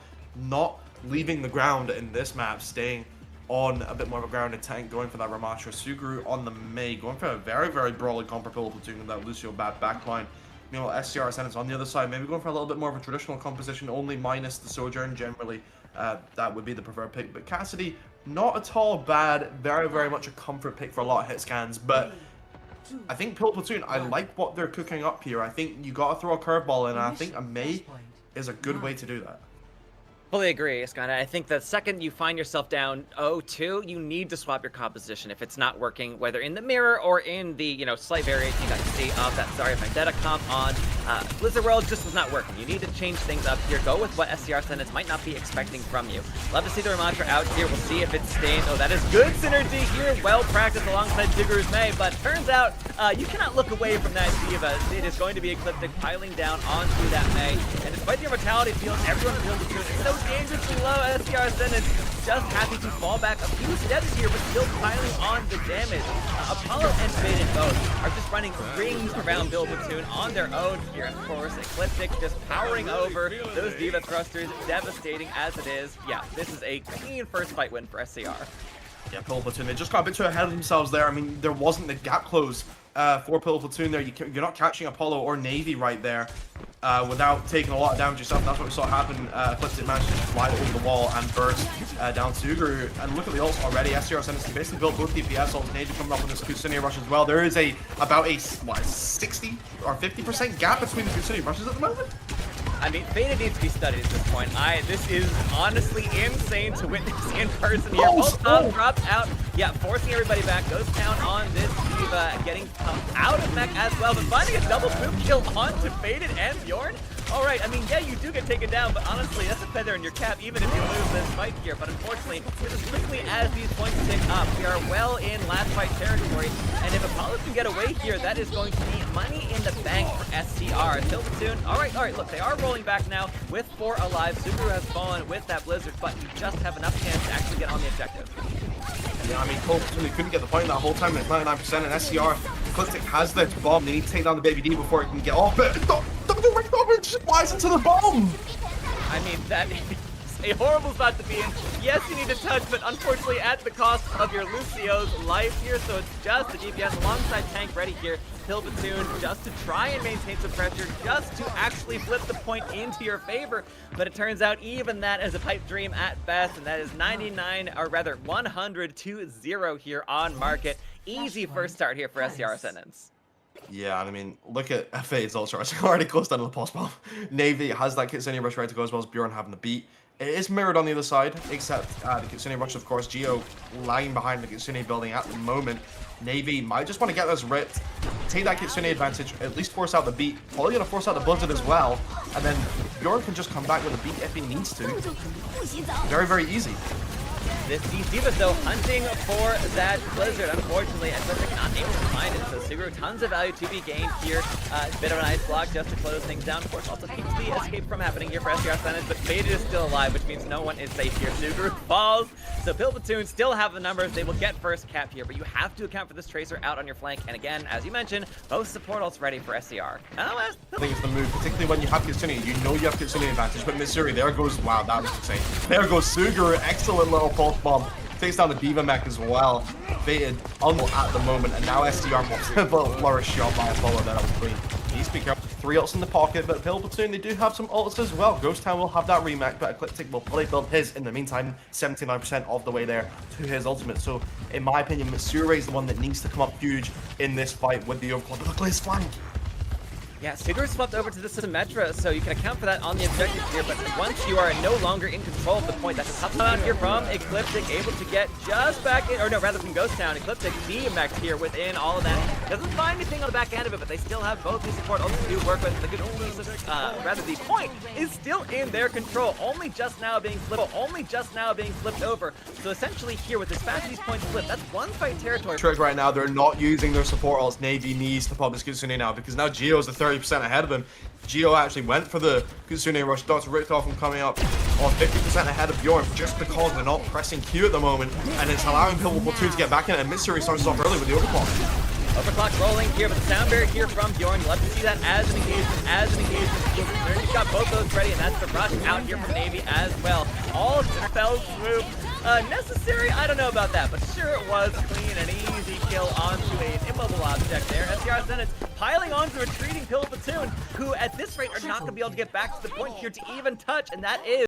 not leaving the ground in this map, staying on a bit more of a grounded tank, going for that Ramatra. Suguru on the Mei, going for a very brawly comp for Pibble Platoon with that Lucio bad backline. You know, SCR Ascendants on the other side, maybe going for a little bit more of a traditional composition, only minus the Sojourn. Generally, that would be the preferred pick. But Cassidy, not at all bad, very much a comfort pick for a lot of hit scans. But I think Pibble Platoon, I like what they're cooking up here. I think you got to throw a curveball in, and I think a Mei is a good way to do that. Fully agree, Scott. I think the second you find yourself down 0-2, you need to swap your composition if it's not working, whether in the mirror or in the, you know, slight variation you got to see of that Zarya Vendetta comp on Blizzard World just was not working. You need to change things up here. Go with what SCR Ascendants might not be expecting from you. Love to see the Ramatra out here. We'll see if it's staying. Oh, that is good synergy here. Well practiced alongside Siguru's Mei, but turns out you cannot look away from that Diva. It is going to be Ecliptic piling down onto that Mei. And despite the immortality field, everyone feels it is so dangerously low. SCR Ascendants just happy to fall back a few steps here, but still piling on the damage. Apollo and Faded both are just running rings around Pibble Platoon on their own here. Of course, Ecliptic just powering over those Diva thrusters, devastating as it is. Yeah, this is a clean first fight win for SCR. Yeah, Pibble Platoon, they just got a bit too ahead of themselves there. I mean, there wasn't the gap close for Pibble Platoon there. You're not catching Apollo or Navy right there without taking a lot of damage yourself. That's what we saw happen. Ecliptic managed to just fly over the wall and burst down Suguru. And look at the ults already. SCR Ascendants basically built both DPS ults. Navy coming up with this Kusuni rush as well. There is about a 60 or 50% gap between the Kusuni rushes at the moment. I mean, Faded needs to be studied at this point. This is honestly insane to witness in person here. Both drops out. Yeah, forcing everybody back. Goes down on this Diva, getting out of mech as well, but finding a double boot kill onto Faded and Bjorn. Alright, I mean, yeah, you do get taken down, but honestly, that's a feather in your cap, even if you lose this fight here. But unfortunately, as quickly as these points tick up, we are well in last fight territory. And if Apollo can get away here, that is going to be money in the bank for SCR. Pibble Platoon, alright, look, they are rolling back now with 4 alive. Subaru has fallen with that Blizzard, but you just have enough chance to actually get on the objective. Yeah, I mean, Pibble Platoon couldn't get the point that whole time. It's 99%, and SCR Ecliptic has this bomb. They need to take down the Baby D before it can get off. But it just flies into the bomb. I mean, that is a horrible spot to be in. Yes, you need to touch, but unfortunately at the cost of your Lucio's life here. So it's just the DPS alongside tank ready here. Pibble Platoon just to try and maintain some pressure, just to actually flip the point into your favor. But it turns out even that is a pipe dream at best, and that is 99, or rather 100-0 here on market. Easy first start here for SCR Ascendants. Yeah, and I mean, look at FA's ultra rush. Already close down to the pulse bomb. Navy has that Kitsune rush ready to go, as well as Bjorn having the beat. It is mirrored on the other side, except the Kitsune rush, of course. Geo lying behind the Kitsune building at the moment. Navy might just want to get this ripped, take that Kitsune advantage, at least force out the beat. Probably going to force out the Blizzard as well, and then Bjorn can just come back with a beat if he needs to. Very easy. These Divas, though, hunting for that Blizzard. Unfortunately, Ecliptic not able to find it. So Suguru, tons of value to be gained here. Bit of an ice block just to close things down. Of course, also keeps the escape from happening here for SCR Ascendants, but Faded is still alive, which means no one is safe here. Suguru falls. So Pibble Platoon still have the numbers. They will get first cap here, but you have to account for this Tracer out on your flank. And again, as you mentioned, both support ults ready for SCR. I think it's the move, particularly when you have Kitsune. You know you have Kitsune advantage, but Missouri, there goes, wow, that was insane. There goes Suguru, excellent little pulse bomb. Takes down the Diva mech as well. Fated unlock at the moment, and now SCR wants a flourish shot by Apollo. That was clean. Needs to be careful. 3 ults in the pocket, but Pibble Platoon, they do have some ults as well. Ghost Town will have that remake, but Ecliptic will probably build his in the meantime. 79% of the way there to his ultimate. So, in my opinion, Missouri is the one that needs to come up huge in this fight with the overclock. Look at his flank. Yeah, Suguru swapped over to the Symmetra, so you can account for that on the objective here, but once you are no longer in control of the point, that's a tough out here from Ecliptic, able to get just back in, or no, rather from Ghost Town. Ecliptic DMX here within all of that. Doesn't find anything on the back end of it, but they still have both the support ults to work with. The good rather the point is still in their control, only just now being flipped over. So essentially here, with as fast as these points flip, that's one fight territory. Trick right now, they're not using their support ults. Navy needs to pop this Kitsune now, because now Geo's the 30% ahead of him. Geo actually went for the Kitsune rush. Dr. Richter from coming up on 50% ahead of Bjorn just because they're not pressing Q at the moment, and it's allowing Pibble Platoon to get back in, and Mystery starts off early with the overclock. Overclock rolling here, but the sound barrier here from Bjorn. You'll have to see that as an engagement. He's got both those ready, and that's the rush out here from Navy as well. All fell through. Necessary? I don't know about that, but sure it was clean and easy kill onto an immobile object there. SCR Ascendants piling onto a retreating Pibble Platoon, who at this rate are not going to be able to get back to the point here to even touch, and that is